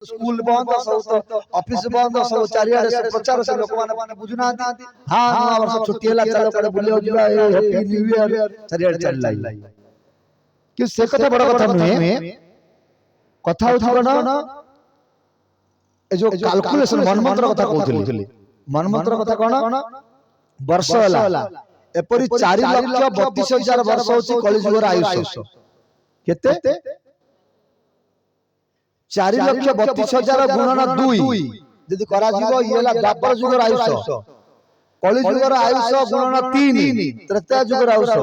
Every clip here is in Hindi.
स्कूल बंद सब ऑफिस बंद सब चारियाडे से प्रचार से लोक माने बुझुना हां नवा वर्ष छुट्टी हला चलो कड़े बुलियो जिबा हैप्पी न्यू ईयर चारियाडे चल लाई कि से कथा बड़ कथा नुहे कथा होथि कोन ए जो कैलकुलेशन मनमंत्र कथा कहउथली मनमंत्र कथा कोन वर्ष हला एपरि 4,32,000 वर्ष होछि कलिजुगर आयुष केते 4,32,000 गुणन 2 यदि करा जीवो येला द्वापर जुगर आयुष कलिजुगर आयुष गुणन 3 त्रेता जुगर आयुष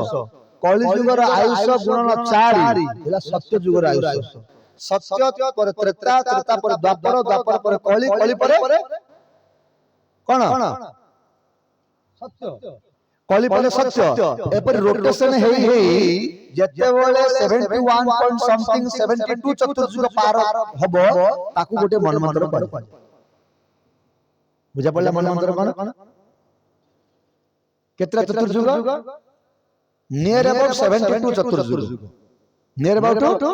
कलिजुगर आयुष गुणन 4 एला सत्य जुगर आयुष सत्य पर त्रेता त्रेता पर द्वापर द्वापर पर कलि कलि पर कोन सत्य कलि पर सत्य एपर रोटेशन हेई जते बेले 71 पॉइंट समथिंग 72 चतुर्युग पार हबो ताकू गोटे मनमंत्र पर बुझा पड़ला मनमंत्र कोन केतरा चतुर्युग नियर अबाउट 72 चतुर्युग नियर अबाउट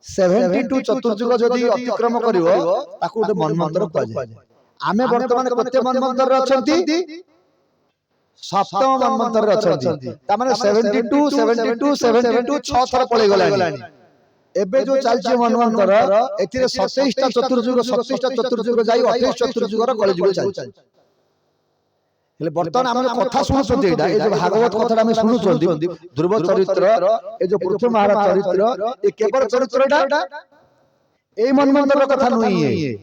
72 चतुर्युग जदी अतिक्रम करिवो ताकू गोटे मनमंत्र पर जाय आमे वर्तमान कते मनमंत्र अछंती सप्तम मनमंत्र रे अछंती ता माने 72 72 72 6 थर पळे गलानी एबे जो चालची मनमंत्र एथिरे 27 टा चतुर्युग 27 टा चतुर्युग जाई 28 चतुर्युग रो कलियुग चालची हेले वर्तमान हम कथा सुनु एटा ए जो भागवत कथा हम सुनु ध्रुव चरित्र ए जो पृथु महाराज चरित्र ए केवल चरित्रटा ए मनमंत्र कथा नई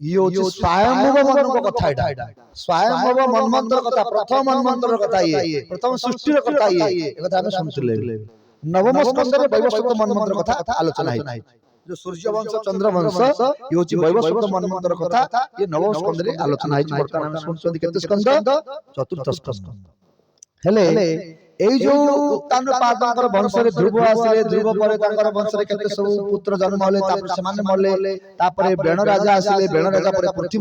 यो जो स्वयंभव मन कथा एटा स्वयंभव मनमंत्र कथा प्रथम मनमंत्र कथा ये प्रथम सृष्टि कथा ये कथा हम सुनथिले नवम स्कंद रे वैवस्वत मनमंत्र कथा आलोचना है जो सूर्य वंश चंद्र वंश ये होची वैवस्वत मनमंत्र कथा ये नवम स्कंद रे आलोचना है वर्तमान हम सुनछथि केते स्कंद चतुर्थ स्कंद हेले एई जो उत्तान पादंकर वंश रे ध्रुव आसिले ध्रुव परे तांकर वंश रे केते सब पुत्र जन्म होले तापर समान मरले तापर बेण राजा आसिले बेण राजा परे पृथु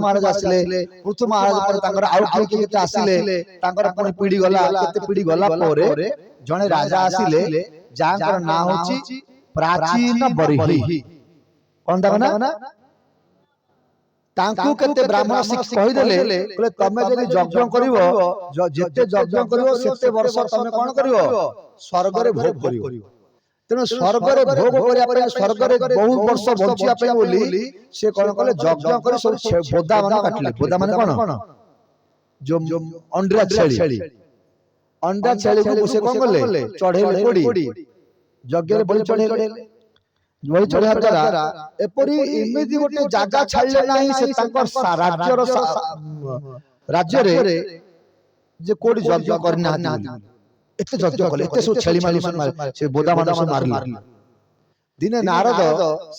महाराज आसिले पृथु महाराज परे तांकर आउ किए केते आसिले तांकर पुनी पीढ़ी गला केते पीढ़ी गला परे जणे राजा आसिले जांकर ना होची प्राचीन बरिही कोन दाना तांकु केते ब्राह्मण शिक्ष कहि देले बोले तमे जदि यज्ञ करिवो जेते यज्ञ करिवो सेते वर्ष तमे कोन करिवो स्वर्ग रे भोग करिवो तेनो स्वर्ग रे भोग करिया पे स्वर्ग रे बहु वर्ष बंचिया पे बोली से कोन कले यज्ञ करि सब बोदा माने काटले बोदा माने कोन जो अंडा छेली अंडा छेली को से कोन कले चढ़ेले कोडी यज्ञ रे बलि चढ़ेले बलि चढ़ा द्वारा एपरी इमेजी गोटे जागा छाड़ले नाही से तांकर राज्य रे जे कोडी यज्ञ करना एते यज्ञ कले एते सब छेली माली से बोदा माने से मारले दिने नारद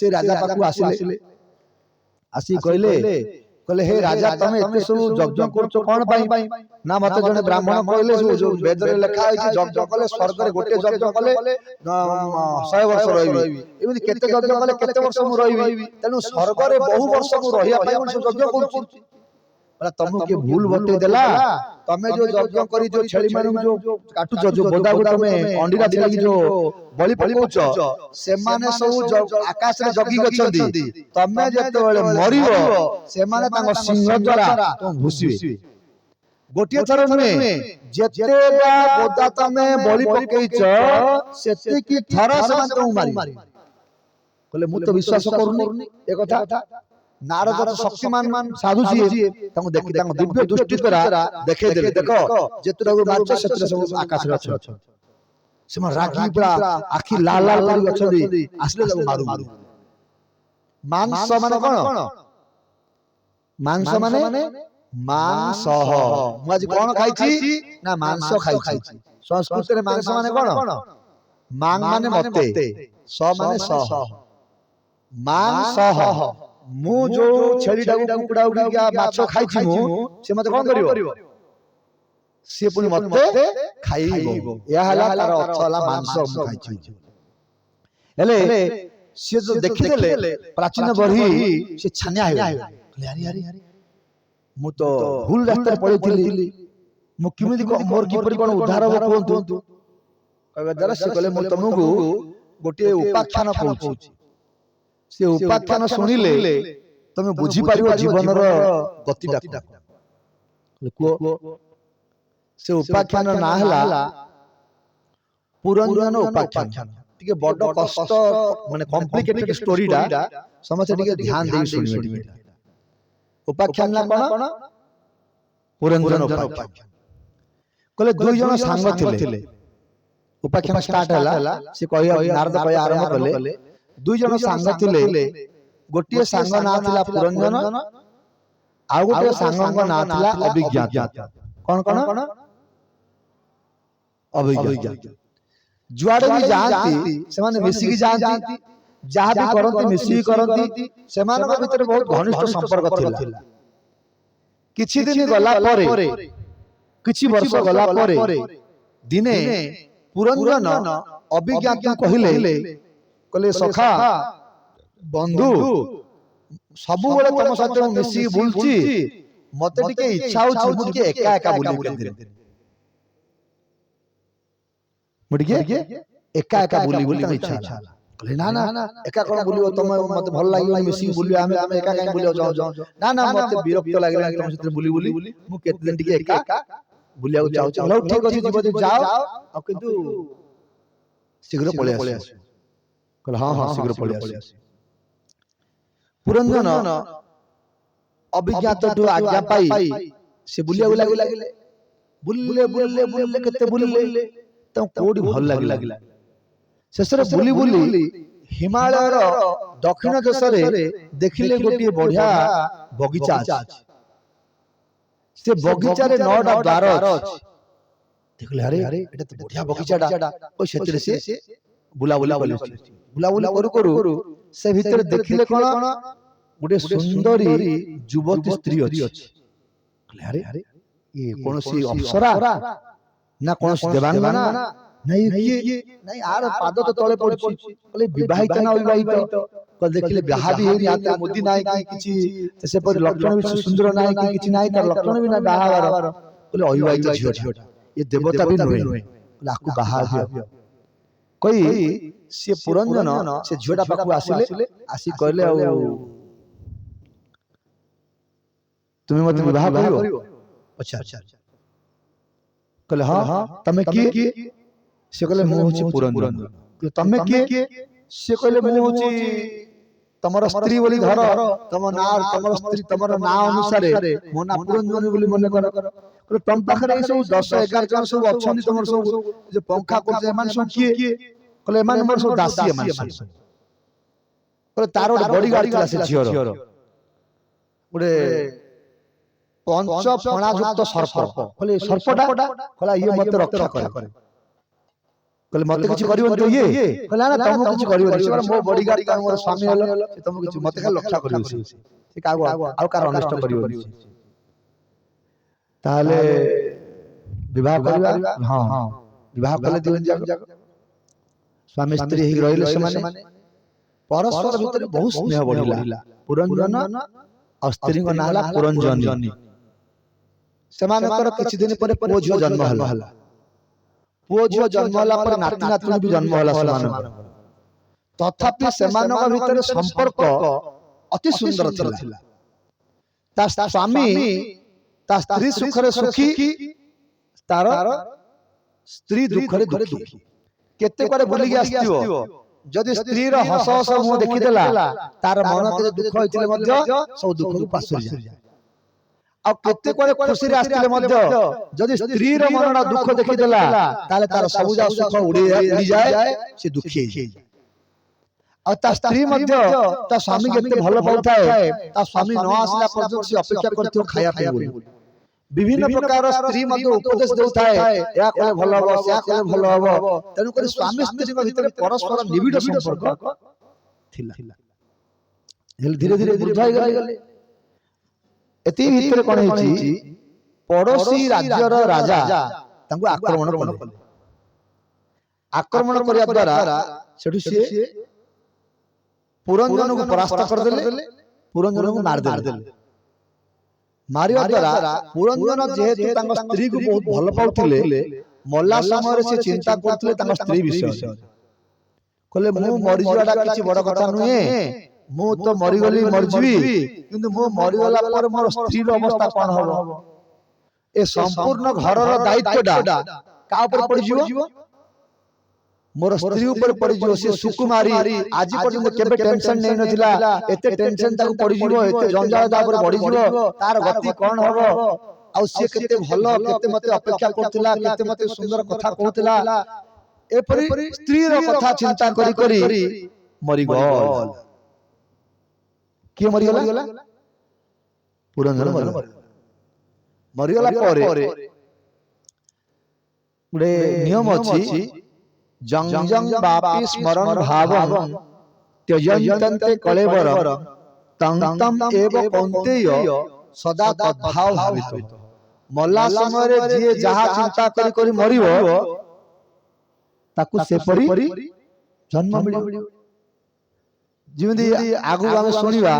से राजा पाकू आसिले आसी कहले हे राजा तमे एते सब यज्ञ करछो कोन पई ना मते जने ब्राह्मण कहले जो वेद रे लिखा होई यज्ञ कले स्वर्ग रे गोटे यज्ञ कले 100 वर्ष रहिबी एमि केते यज्ञ कले केते वर्ष मु रहिबी तनु स्वर्ग रे बहु वर्ष मु रहिया पई मन यज्ञ करछु बला तमु के भूल बते देला तमे जो यज्ञ करी जो छेली मानु जो काटु जो बोदा गो तमे अंडीरा छेली जो बलि पकोछ से माने सब आकाश रे जगी गछंदी तमे जते बेले मरिवो से माने तांग सिंह द्वारा तुम घुसिबे गोटिए थर नुहे जेते बा बोदा तमे बलि पकेइछ सेते की थर से माने तुम मारी कहले मु तो विश्वास करूनी ए कथा नारद शक्तिमान साधु जी तांग देखि तांग दिव्य दृष्टि द्वारा देखे देले देखो जेतरा माछ सेतरा सब आकाश रे अछ सेमा रागी बड़ा आखी लाल लाल करी अछदी आसले सब मारू मांस माने कोन मांस माने मांस मु आज कोन खाइछि ना मांस खाइछि संस्कृत रे मांस माने कोन मांग माने मते स माने सह मांस मु जो छेली डागु कुकुडा उडी माछ खाइछि मु से मते कोन करिवो से पुनी मते खाइबो या हला तार अर्थ हला मांस मु खाइछि हेले से जो देखि देले प्राचीन बरही से छान्या हे यारी यारी मु तो भूल रास्ता पळिथिली मु किमिदि मोर किपरि कोन उद्धार हो कोंतु कहबे द्वारा से कहले मु तमगु गोटे उपाख्यान कहूछि से उपाख्यान शुणिले तुम बुझी पारिबो जीवनर गतिटा से उपाख्यान ना हला पुरंजन उपाख्यान टिके बड़ कष्ट माने कॉम्प्लिकेटेड स्टोरीटा समस्त टिके ध्यान दे सुनिबे उपाख्यान ना कोन पुरंजन उपाख्यान कहले दुई जन सांग थिले उपाख्यान स्टार्ट हला से कहिया नारद कहिया आरंभ कले दुई जन सांग थिले गोटिए सांग ना थिला पुरंजन आ गोटे सांगक ना थिला अभिज्ञात कोन कोन अभिज्ञात जुआड़े भी जानती से माने मिसी की जानती जहाँ भी करती मिसी करती से मानक भीतर बहुत घनिष्ठ संपर्क थिला किछि दिन गला परे किछि वर्ष गला परे दिने पुरंजन अभिज्ञात कहिले कहले सखा बंधु सबु बेले तुम साथ मिसी बुलची मते टिके इच्छा होछि मु टिके एका एका बुली के मुडिके एका एका बुली बुली इच्छा कहले ना ना एका कोन बुलियो तुम मते भल लागियो मिसी बुलियो हमें एका काई बुलियो जाओ ना ना मते विरक्त लागले तुम साथ बुली बुली मु केते दिन टिके एका बुलिया जाऊ चलो ठीक अछि जीवती जाओ आ किंतु शीघ्र पळे आसो कहले हां हां शीघ्र पळे आसो पुरंजन अभिज्ञात टू आज्ञा पाई से बुलिया लागले बुलले बुलले बुलले केते बुलले तो कोडी भल लागला शेषरे बुली बुली हिमालयर दक्षिण देश रे देखिले गोटी बढ़िया बगीचा अछि से बगीचा रे 9टा द्वार अछि देखले अरे एटा तो बढ़िया बगीचाटा कोई क्षेत्र से बुला बुला करू से भीतर देखिले कोन गोटे सुंदरी युवती स्त्री अछि कहले अरे ये कोनसी अप्सरा ना कोनसी देवांगना नहीं ये नहीं आर पाद तो तळे पड़छि कहले विवाहित ना अविवाहित कहले देखिले बियाह भी हेनी आते मुदी नाय कि किछि से पर लक्षण भी सुंदर नाय कि किछि नाय तर लक्षण भी ना बाहार कहले अविवाहित झियोटा ये देवता भी नहे कहले आकु बाहार दियो कोई से पुरंजन से झियोटा पाखु आसिले आसी कहले आ तुम मत विवाह करियो अच्छा कहले हां तमे की से कहले मु होची पुरंजन तमे की से कहले मु होची तमर स्त्री बोली धर तम ना तमर स्त्री तमर ना अनुसारे मो ना पुरंजन बोली मने कर कहले तम पाखरे सब 10 11 जन सब अछनी तमर सब जे पंखा करजे मान सब की कहले मान हमर सब दासी मान सब कहले तारो बॉडीगार्ड क्लास झियर ओडे पंच फणा युक्त सर्प कहले सर्पटा कहला ये मते रक्षा करे कहले मते किछ करियो तो ये कहला ना तुम किछ करियो से मो बॉडीगार्ड का मोर स्वामी हलो तुम किछ मते खाली रक्षा करियो से कागो आउ कार अनिष्ट करियो ताले विवाह करबा हां विवाह करले दिन जाक स्वामी स्त्री ही रहिले से माने परस्पर भीतर बहुत स्नेह बढ़िला पुरंजन और स्त्री को नाला पुरंजनी सेमानकर किछि दिन परे पुओ झियो जन्म हला पुओ झियो जन्म हला पर नाती नातुनी भी जन्म हला सेमानकर तथापि सेमानक भीतर संपर्क अति सुंदर थिला ता स्वामी ता स्त्री सुखरे सुखी तार स्त्री दुखरे दुखी केते करे बोली के आस्तियो जदि स्त्री रो हस हस मुंह देखि देला तार मन के दुख होइतिले मध्ये सब दुख को पासुर जाय आ केते करे खुशी रे आस्तिले मध्ये जदि स्त्री रो मन दुख देखि देला ताले तार सब जा सुख उड़ी जाय से दुखी जाय आ ता स्त्री मध्ये ता स्वामी केते भलो पाउथाय ता स्वामी न आसला पर्यंत से अपेक्षा करथियो खाया पे विभिन्न प्रकार स्त्री मध्ये उपदेश देउथाय या कोले भलो हो या कोले भलो हो तनु कर स्वामी स्त्री के भीतर परस्पर निबिड़ संपर्क थिला धीरे धीरे बुझाई गले एती भीतर कोन हेची पड़ोसी राज्यर राजा तांको आक्रमण कले आक्रमण करिया द्वारा सेठु से पुरंजन को परास्त कर देले पुरंजन को मार देले मारिया द्वारा पुरंजन जेहेतु तांको स्त्री को बहुत भल पाउथिले मल्ला समय से चिंता करथिले तांको स्त्री विषय कहले मु मरि जवाडा किछि बड़ कथा नुहे मु तो मरीगली मरजीवी किंतु मु मरीगला पर मोर स्त्री अवस्था कोन हबो ए संपूर्ण घरर दायित्वडा का ऊपर पड़ जीवो मोर स्त्री ऊपर पड़ जीवो से सुकुमारी आज पर्यंत केबे टेंशन नै नथिला एते टेंशन ताको पड़ जीवो एते जंजाल ता ऊपर बढ़ी जीवो तार गति कोन हबो आ से केते भलो केते मते अपेक्षा करथिला केते मते सुंदर कथा कहथिला ए परि स्त्री रो कथा चिंता करी करी मरी गल के मरी गला पुरंदर मरी गला परे गुडे नियम अछि जंग जंग बापी स्मरण भावं त्यजन्ते कलेवर तं तं एव कौन्तेय सदा तद्भाव भावित मल्ला समय रे जे जहा चिंता करी करी मरिवो ताकू से परी जन्म मिलियो जिमदी आगु आमे सुनिबा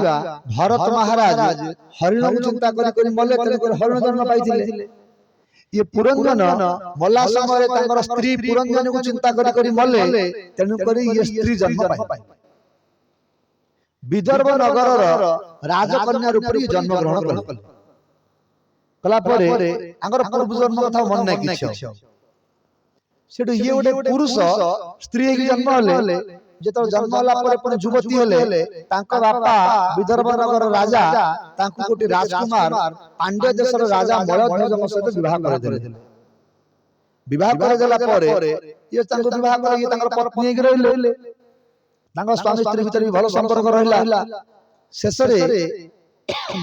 भरत महाराज हरिण को चिंता करी करी मले तने हरिण जन्म पाइथिले ये पुरंजन मल्ला समय रे तांगर स्त्री पुरंजन को चिंता करी करी मले तने करी ये स्त्री जन्म पाइ विदर्भ नगर राजकन्या रूप रे जन्म ग्रहण कला परे आंगर पूर्व जन्म कथा मन नै किछ सेटु ये गोटे पुरुष स्त्री की जन्म हले जेतो जन्म होला परे पुनी युवती हेले तांको बापा विदर्भ नगर राजा तांको कोटी राजकुमार पांड्य देशर राजा मलध्वज सहित विवाह कर देले विवाह कर देला परे ये तांको विवाह कर ये तांकर पत्नी के रहले तांको स्वामी स्त्री भीतर भी भलो संपर्क रहला शेषरे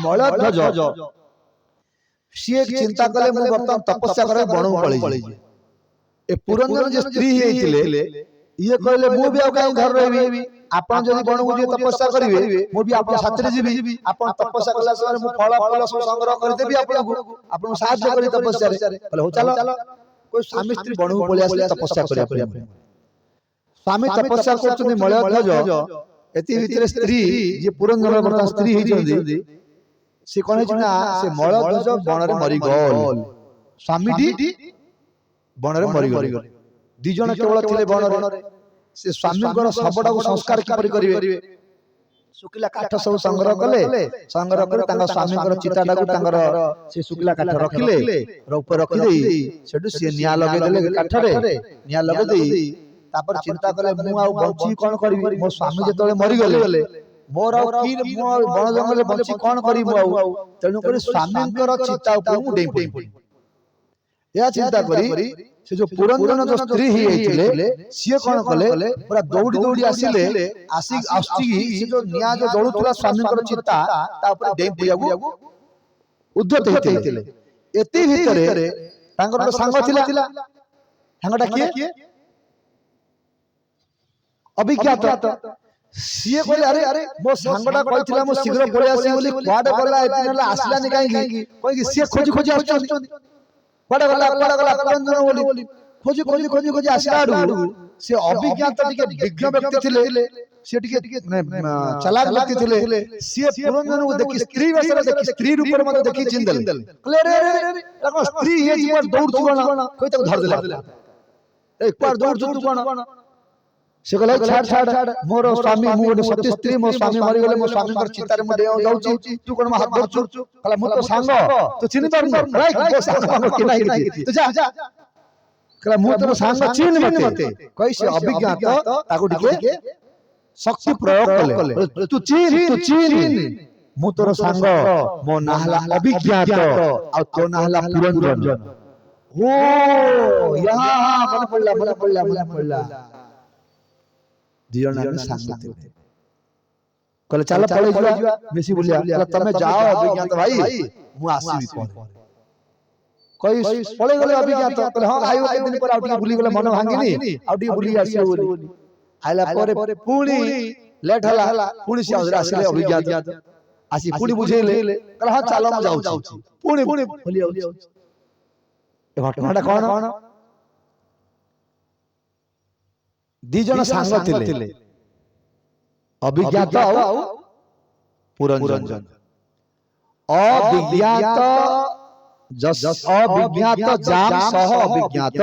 मलध्वज सिए चिंता कले मु वर्तमान तपस्या करे बणु पळी ए पुरंदर जे स्त्री हेतिले ये कहले मु भी आउ घर रहबी आपन जदी बणु जे तपस्या करिवे मु भी आपन साथरे जीबी आपन तपस्या कला समय मु फल फल सब संग्रह कर देबी आपन सहायता करी तपस्या रे कहले हो चलो कोई स्वामी स्त्री बणु पळी आसी तपस्या करिया स्वामी तपस्या करछनी मलध्वज एति भीतर स्त्री जे पुरंदर वर्तमान स्त्री हेजंदी से कोन छै ना से मलध्वज बण रे मरि गल स्वामीटी बण रे मरि गल दि जण केवल थिले बण रे से स्वामी को शबडा को संस्कार किपरि करिवे सुकिला काठ सब संग्रह कले संग्रह कर तांगा स्वामी को चिताडा को तांगर से सुकिला काठ रखिले ऊपर रखि देई सेडु से निया लगे देले काठ रे निया लगे देई तापर चिंता कले मु आ बंची कोन करबी मो स्वामी जेतले मरि गले मोर की बण जंगल बंची कोन करी मु आ तेनु करी स्वामी को चिता ऊपर मु डेई पड़ी या चिंता करी से जो पुरंदन जो स्त्री ही हेतिले सिए कोन कले पूरा दौड़ी दौड़ी आसिले आसी से जो निया जो जळुतला स्वामी को चिता ता ऊपर डेई पड़ियागु उद्यत हेतिले एति भितरे तांगर संग थिला संगटा किए अभिज्ञात सीए कहले अरे मो सांगडा कहथिला मो शीघ्र पळे आसी बोली क्वाड गला एतिनला आसलानी काई कि सीए खोजी खोजी आछन क्वाड गला पुरंजन बोली खोजी आसलाडू से अभिज्ञात टिके विज्ञ व्यक्ति थिले से टिके चालाक व्यक्ति थिले सीए पुरंजन को देखि स्त्री वेशरे देखि स्त्री रूप में देखि चिंदल कहले रे रे स्त्री हे जीवन दौड़ चुगना कोई तक धर देला एक बार दौड़ चुग कोन से कहले छाड़ मोर स्वामी मु गोटे सती स्त्री मो स्वामी मरि गले मो स्वामी कर चितार मु दे जाउची तू कोन हाथ धरछु कहला मु तो सांग तू चिन्ह पारन राइट मो सांग के नाही तू जा कहला मु तो सांग चिन्ह मते कैसे अभिज्ञात ताको टिके शक्ति प्रयोग कले तू चिन्ह मु तोर सांग मो नाहला अभिज्ञात आ तो नाहला पुरंजन ओ या मन पड़ला दियना ने सांगते कहले चल पळे जिवा बेसी बोलिया कहले तमे जाओ अभिज्ञात भाई मु आसीबी कोन कई पळे गले अभिज्ञात कहले हां भाई ओते दिन पर आउटी भूली गले मन भांगिनी आउटी भूली आसी बोली आइला परे पुणी लेट हला पुणी से आउरा आसीले अभिज्ञात आसी पुणी बुझेले कहले हां चलो म जाउची पुणी बोली आउची ए घटनाटा कोन दी जन सांग थिले अभिज्ञात पुरंजन अभिज्ञात जाम सह अभिज्ञात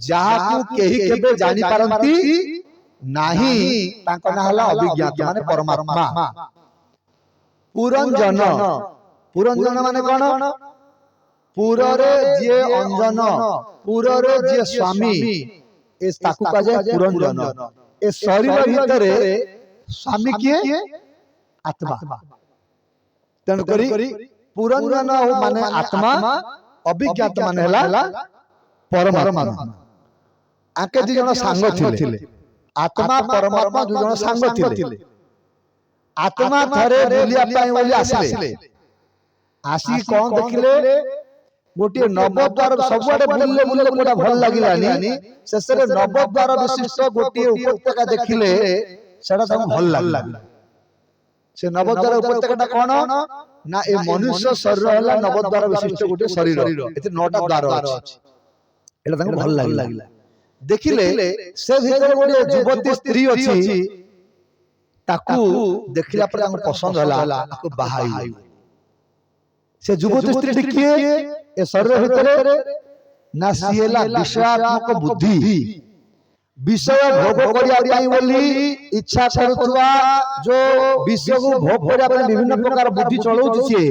जहाकू केही केबे जानि पारंती नाही तांको ना हला अभिज्ञात माने परमात्मा। पुरंजन पुरंजन माने कोन पुररे जे अंजन पुररे जे स्वामी ए ताकू का जाय पुरंजन। ए शरीर भितरे स्वामी किए आत्मा तन करी पुरंजन माने आत्मा अभिज्ञात माने हला परमात्मा। आके दु जण सांग थिले आत्मा परमात्मा दु जण सांग थिले। आत्मा थरे बुलिया पाई वाली आसिले आसी कोन देखिले गोटे नवद्वार सबुआडे बुलले बुलले कोटा भल लागिलानी शेषरे नवद्वार विशिष्ट गोटे उपत्यका देखिले सेडा सब भल लागिला। से नवद्वार उपत्यकाटा कोन ना ए मनुष्य शरीर हला नवद्वार विशिष्ट गोटे शरीर एते 9टा द्वार अछि एला तंग भल लागिला। देखिले से भीतर गोटे युवती स्त्री अछि ताकू देखिला पर हम पसंद हला ताकू बाहाई। से युवती स्त्री किए ए शरीर भितर ना सिएला विषयात्मक बुद्धि विषय भोग करिया पाई बोली इच्छा करूवा जो विषय को भोग करिया पाई विभिन्न प्रकार बुद्धि चलौछि छे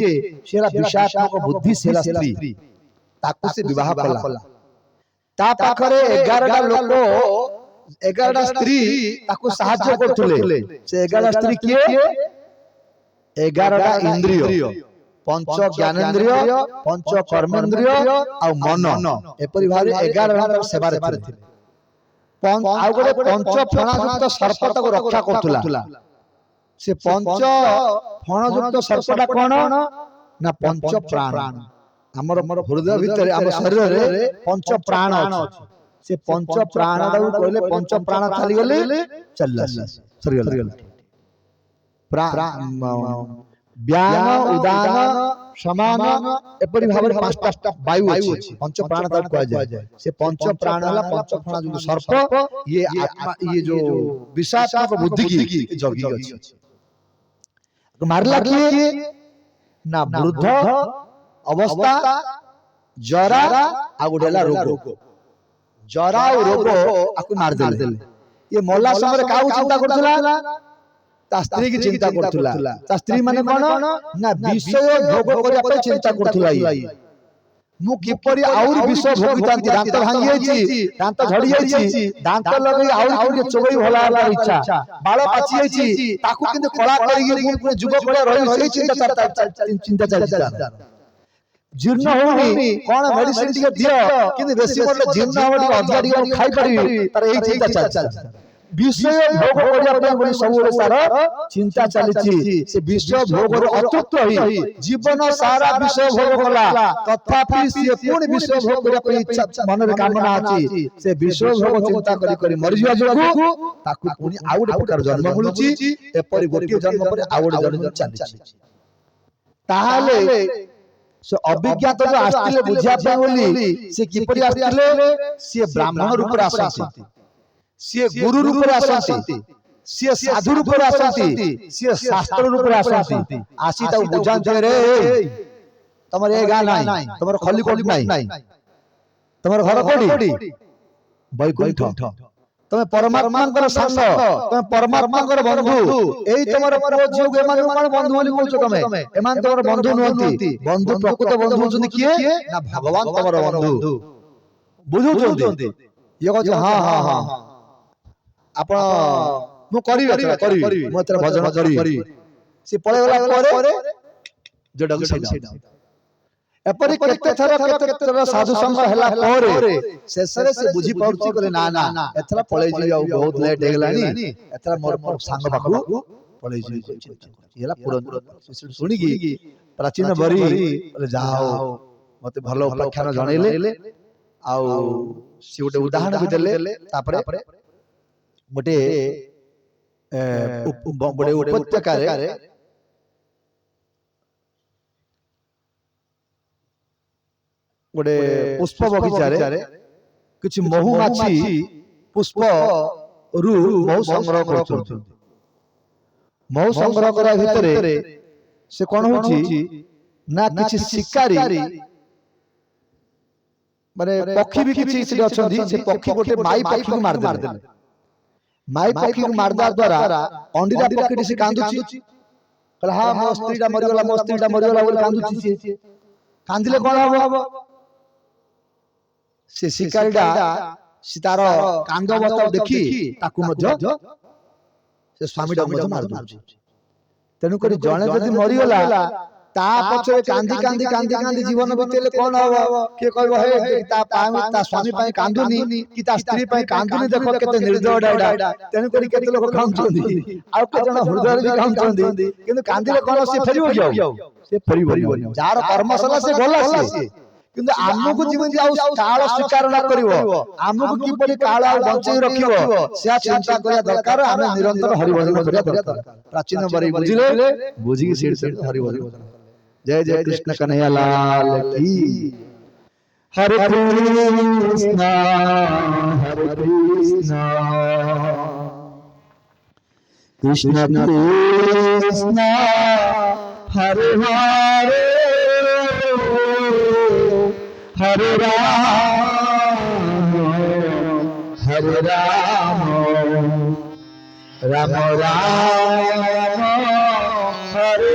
सेला विषयात्मक बुद्धि सेला स्त्री ताकू से विवाह कला। ता पाखरे 11टा लोक 11टा स्त्री ताकू सहाय्य करथुले। से 11टा स्त्री किए 11टा इंद्रिय पंच ज्ञानेन्द्रिय पंच कर्मेन्द्रिय आ मन एपरि भारे 11टा सेवा रे थिले। आ गोटे पंच फणायुक्त सर्पटा को रक्षा करथुला। से पंच फणायुक्त सर्पटा कोन ना पंच प्राण। हमर हृदय भितर हम शरीर रे पंच प्राण अछि। से पंच प्राण दाउ कहले पंच प्राण खाली गले चलला सरी गला। व्यान उदान समान एपरि भाबरे पांचटा वायु अछि पंच प्राण दाउ कहल जाय। से पंच प्राण हला पंच फणा जो सर्प ये आत्मा ये जो विषयात्मक बुद्धि की जगी अछि। मारला किए ना वृद्ध अवस्था जरा आ गोडेला रोग जरा और रोग आकु मार देले। ये मोला समय काउ चिंता करथुला ता स्त्री की चिंता करथुला। ता स्त्री माने कोन ना विषय भोग करिया पे चिंता करथुला। मु किपरि और विषय भोगितांती दांत भांगी जाईची दांत झड़ी जाईची दांत लगई और कोन चोबई भला हला इच्छा बाल पाची जाईची ताकू किंतु कला करिगे पुरे जुग पड़े रही से चिंता चलता जीर्ण होनी कोन मेडिसिन टिके दियो किंतु बेसी पड़ले जीर्ण होडी अधिका टिके खाई परिबी तार एई चिंता चलता। विषय भोग करिया पे बोली सब सारा चिंता चलछि। से विषय भोग रो अतृप्त होई जीवन सारा विषय भोग कला तथापि से पूर्ण विषय भोग करिया पे इच्छा मन रे कामना अछि। से विषय भोग चिंता करी करी मरि जिया जोगु ताकू पुनी आउड प्रकार जन्म मिलुछि एपरि गोटे जन्म पर आउड जन्म चलछि। ताहाले से अभिज्ञात जो आस्तिले बुझिया पे बोली से किपरि आस्तिले से ब्राह्मण रूप रे आसंती से गुरु रूप रे आसंती से साधु रूप रे आसंती से शास्त्र रूप रे आसंती आसी ता बुझान जे रे तमर ए गा नाही तमर खली कोट नाही तमर घर कोडी बैकुंठ तमे परमात्मा कर संग तमे परमात्मा कर बंधु एई तमर पुओ जीव के मान कोन बंधु बोली कहछो तमे एमान तमर बंधु नहंती बंधु प्रकृत बंधु होचनी किए ना भगवान तमर बंधु बुझुचोंती ये कहछ हां हां हां आपण मु करी मु तेरा भजन करी से पळे गला परे जडग सैदा एपरि केते थरा साधु संग हला परे शेषरे से बुझी पड़छि कहले ना ना एथरा पळे जी आ बहुत लेट हे गलानी एथरा मोर संग बाकू पळे जी चिंता येला पुरन सुनी की प्राचीन बरी बोले जाओ मते भलो उपाख्यान जणैले आ से गोटे उदाहरण भी देले तापरे गोटे बड़े उपत्यका रे गोटे पुष्प बगीचा रे किछि महुमाछी पुष्प रु महु संग्रह करछन। महु संग्रह करा भितरे से कोन होछि ना किछि शिकारी माने पक्षी भी किछि से अछंती से पक्षी गोटे माई पक्षी को मार देले ମାଇ ପକ୍ଷୀକୁ ମାରିବା ଦ୍ୱାରା ଅଣ୍ଡିରା ପକ୍ଷୀଟି ସେ କାନ୍ଦୁଛି, କହିଲା ହଁ ମୋ ସ୍ତ୍ରୀଟା ମରିଗଲା, ମୋ ସ୍ତ୍ରୀଟା ମରିଗଲା ବୋଲି କାନ୍ଦୁଛି। ସିଏ କାନ୍ଦିଲେ କଣ ହବ? ସେ ଶିକାରୀଟା ସେ ତାର କାନ୍ଦ ଅବସ୍ଥା ଦେଖି ତାକୁ ମଧ୍ୟ ସେ ସ୍ୱାମୀଟାକୁ ମଧ୍ୟ ମାରି ଦଉଛି। ତେଣୁକରି ଜଣେ ଯଦି ମରିଗଲା ତା ପଛରେ କାନ୍ଦି କାନ୍ଦି କାନ୍ଦି କାନ୍ଦି ଜୀବନ ବିତେଇଲେ କଣ ହବ? କିଏ କହିବ ହେ ତା ସ୍ୱାମୀ ପାଇଁ କାନ୍ଦୁନି କି ତା ସ୍ତ୍ରୀ ପାଇଁ କାନ୍ଦୁନି, ଦେଖ କେତେ ନିର୍ଦୟଟା ଏଇଟା। ତେଣୁକରି କେତେ ଲୋକ କାନ୍ଦୁଛନ୍ତି, ଆଉ କେତେ ଜଣ ହୃଦୟରେ ବି କାନ୍ଦୁଛନ୍ତି। କିନ୍ତୁ କାନ୍ଦିଲେ କଣ ସେ ଫେରିବ କି? ଆଉ ସେ ଫେରିବନି। ଯାହାର କର୍ମ ସଲା ସେ ଗଲା ସିଏ। କିନ୍ତୁ ଆମକୁ ଯେମିତି ଆଉ କାଳ ସ୍ୱୀକାର ନ କରିବ, ଆମକୁ କିପରି କାଳ ଆଉ ବଞ୍ଚେଇ ରଖିବ ସେ ଚିନ୍ତା କରିବା ଦରକାର। ଆମେ ନିରନ୍ତର ହରିଭଜନ କରିବା ଦରକାର। ପ୍ରାଚୀନ ବରେଇ ବୁଝିଲେ, ବୁଝିକି ସେଇଠି ହରିଭଜନ। जय जय कृष्ण कन्हैया लाल की। हरे कृष्ण कृष्ण कृष्ण हरे हरे हरे राम राम राम हरे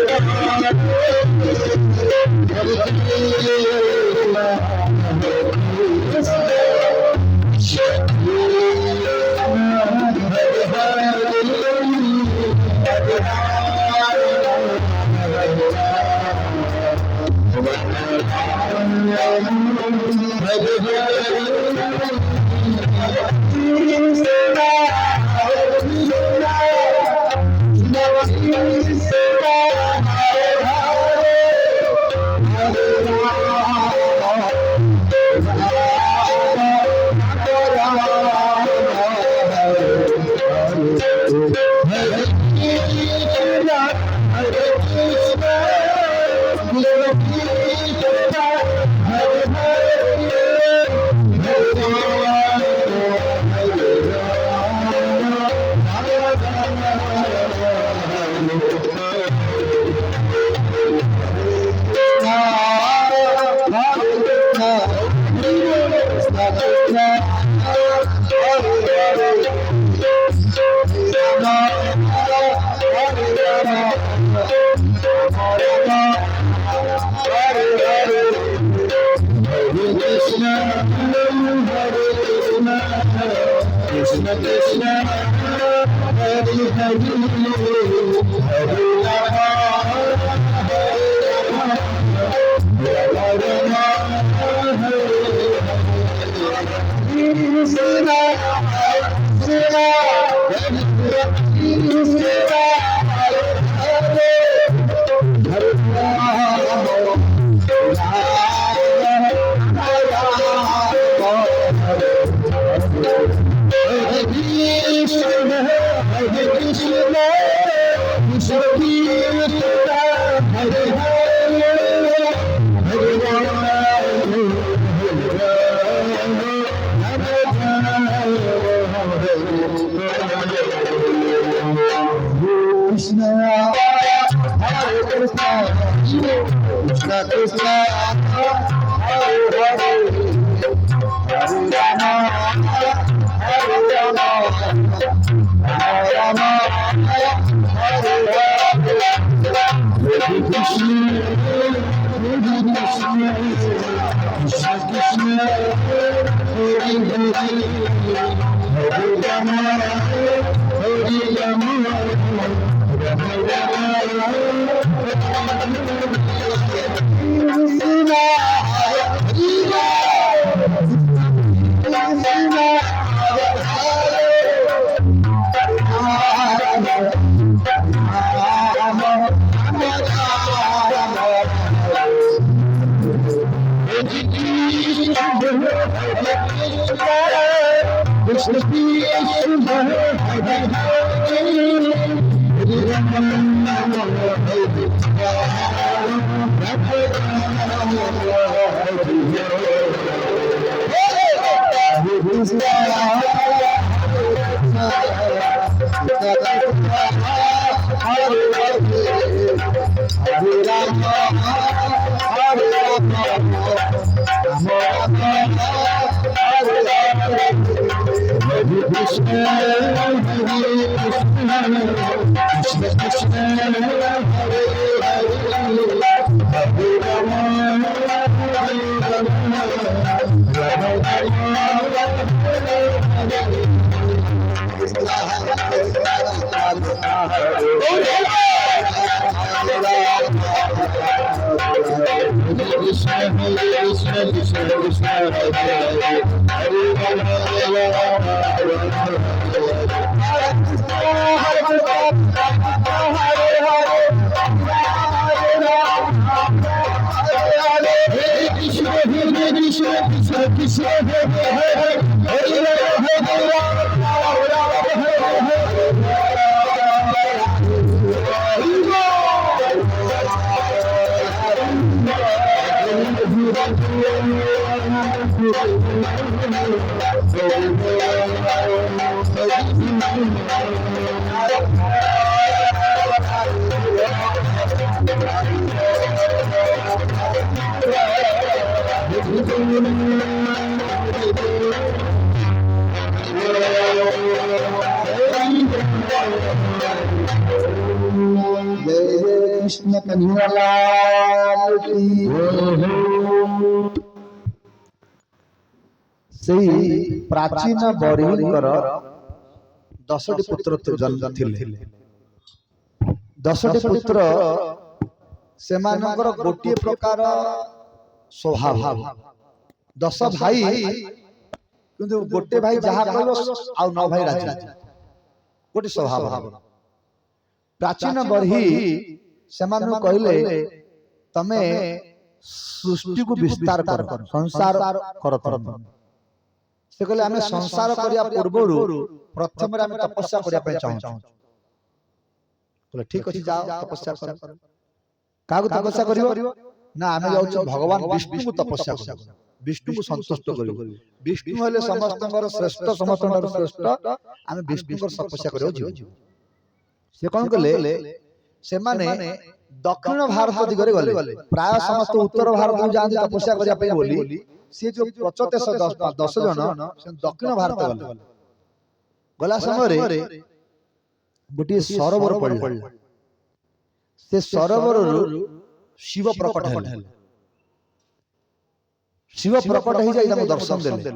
कृष्ण कन्हैया लाल की सेही प्राचीन बरिहींकर 10टी पुत्र जन्म थिले 10टी पुत्र सेमानकर गोटे प्रकार स्वभाव 10 भाई किंतु गोटे भाई जहा कहलो आ 9 भाई राजी गोटे स्वभाव प्राचीन बरही सेमानु कहले तमे सृष्टि को विस्तार कर संसार करत से कहले आमे संसार करिया पूर्वरु प्रथम रे आमे तपस्या करिया पे चाहू कहले ठीक अछि जाओ तपस्या कर कागु तपस्या करियो ना आमे जाउ भगवान विष्णु को तपस्या कर विष्णु को संतुष्ट करियो विष्णु हले समस्तकर श्रेष्ठ समस्तकर श्रेष्ठ आमे विष्णु को तपस्या करियो जी से कोन कहले से माने दक्षिण भारत दिगरे गले प्राय समस्त उत्तर भारत को जान तपस्या करिया पे बोली से जो 10 जन से दक्षिण भारत गले गला समय गोटे सरोवर पड़ला से सरोवर शिव प्रकट है शिव प्रकट हो जाए दर्शन देले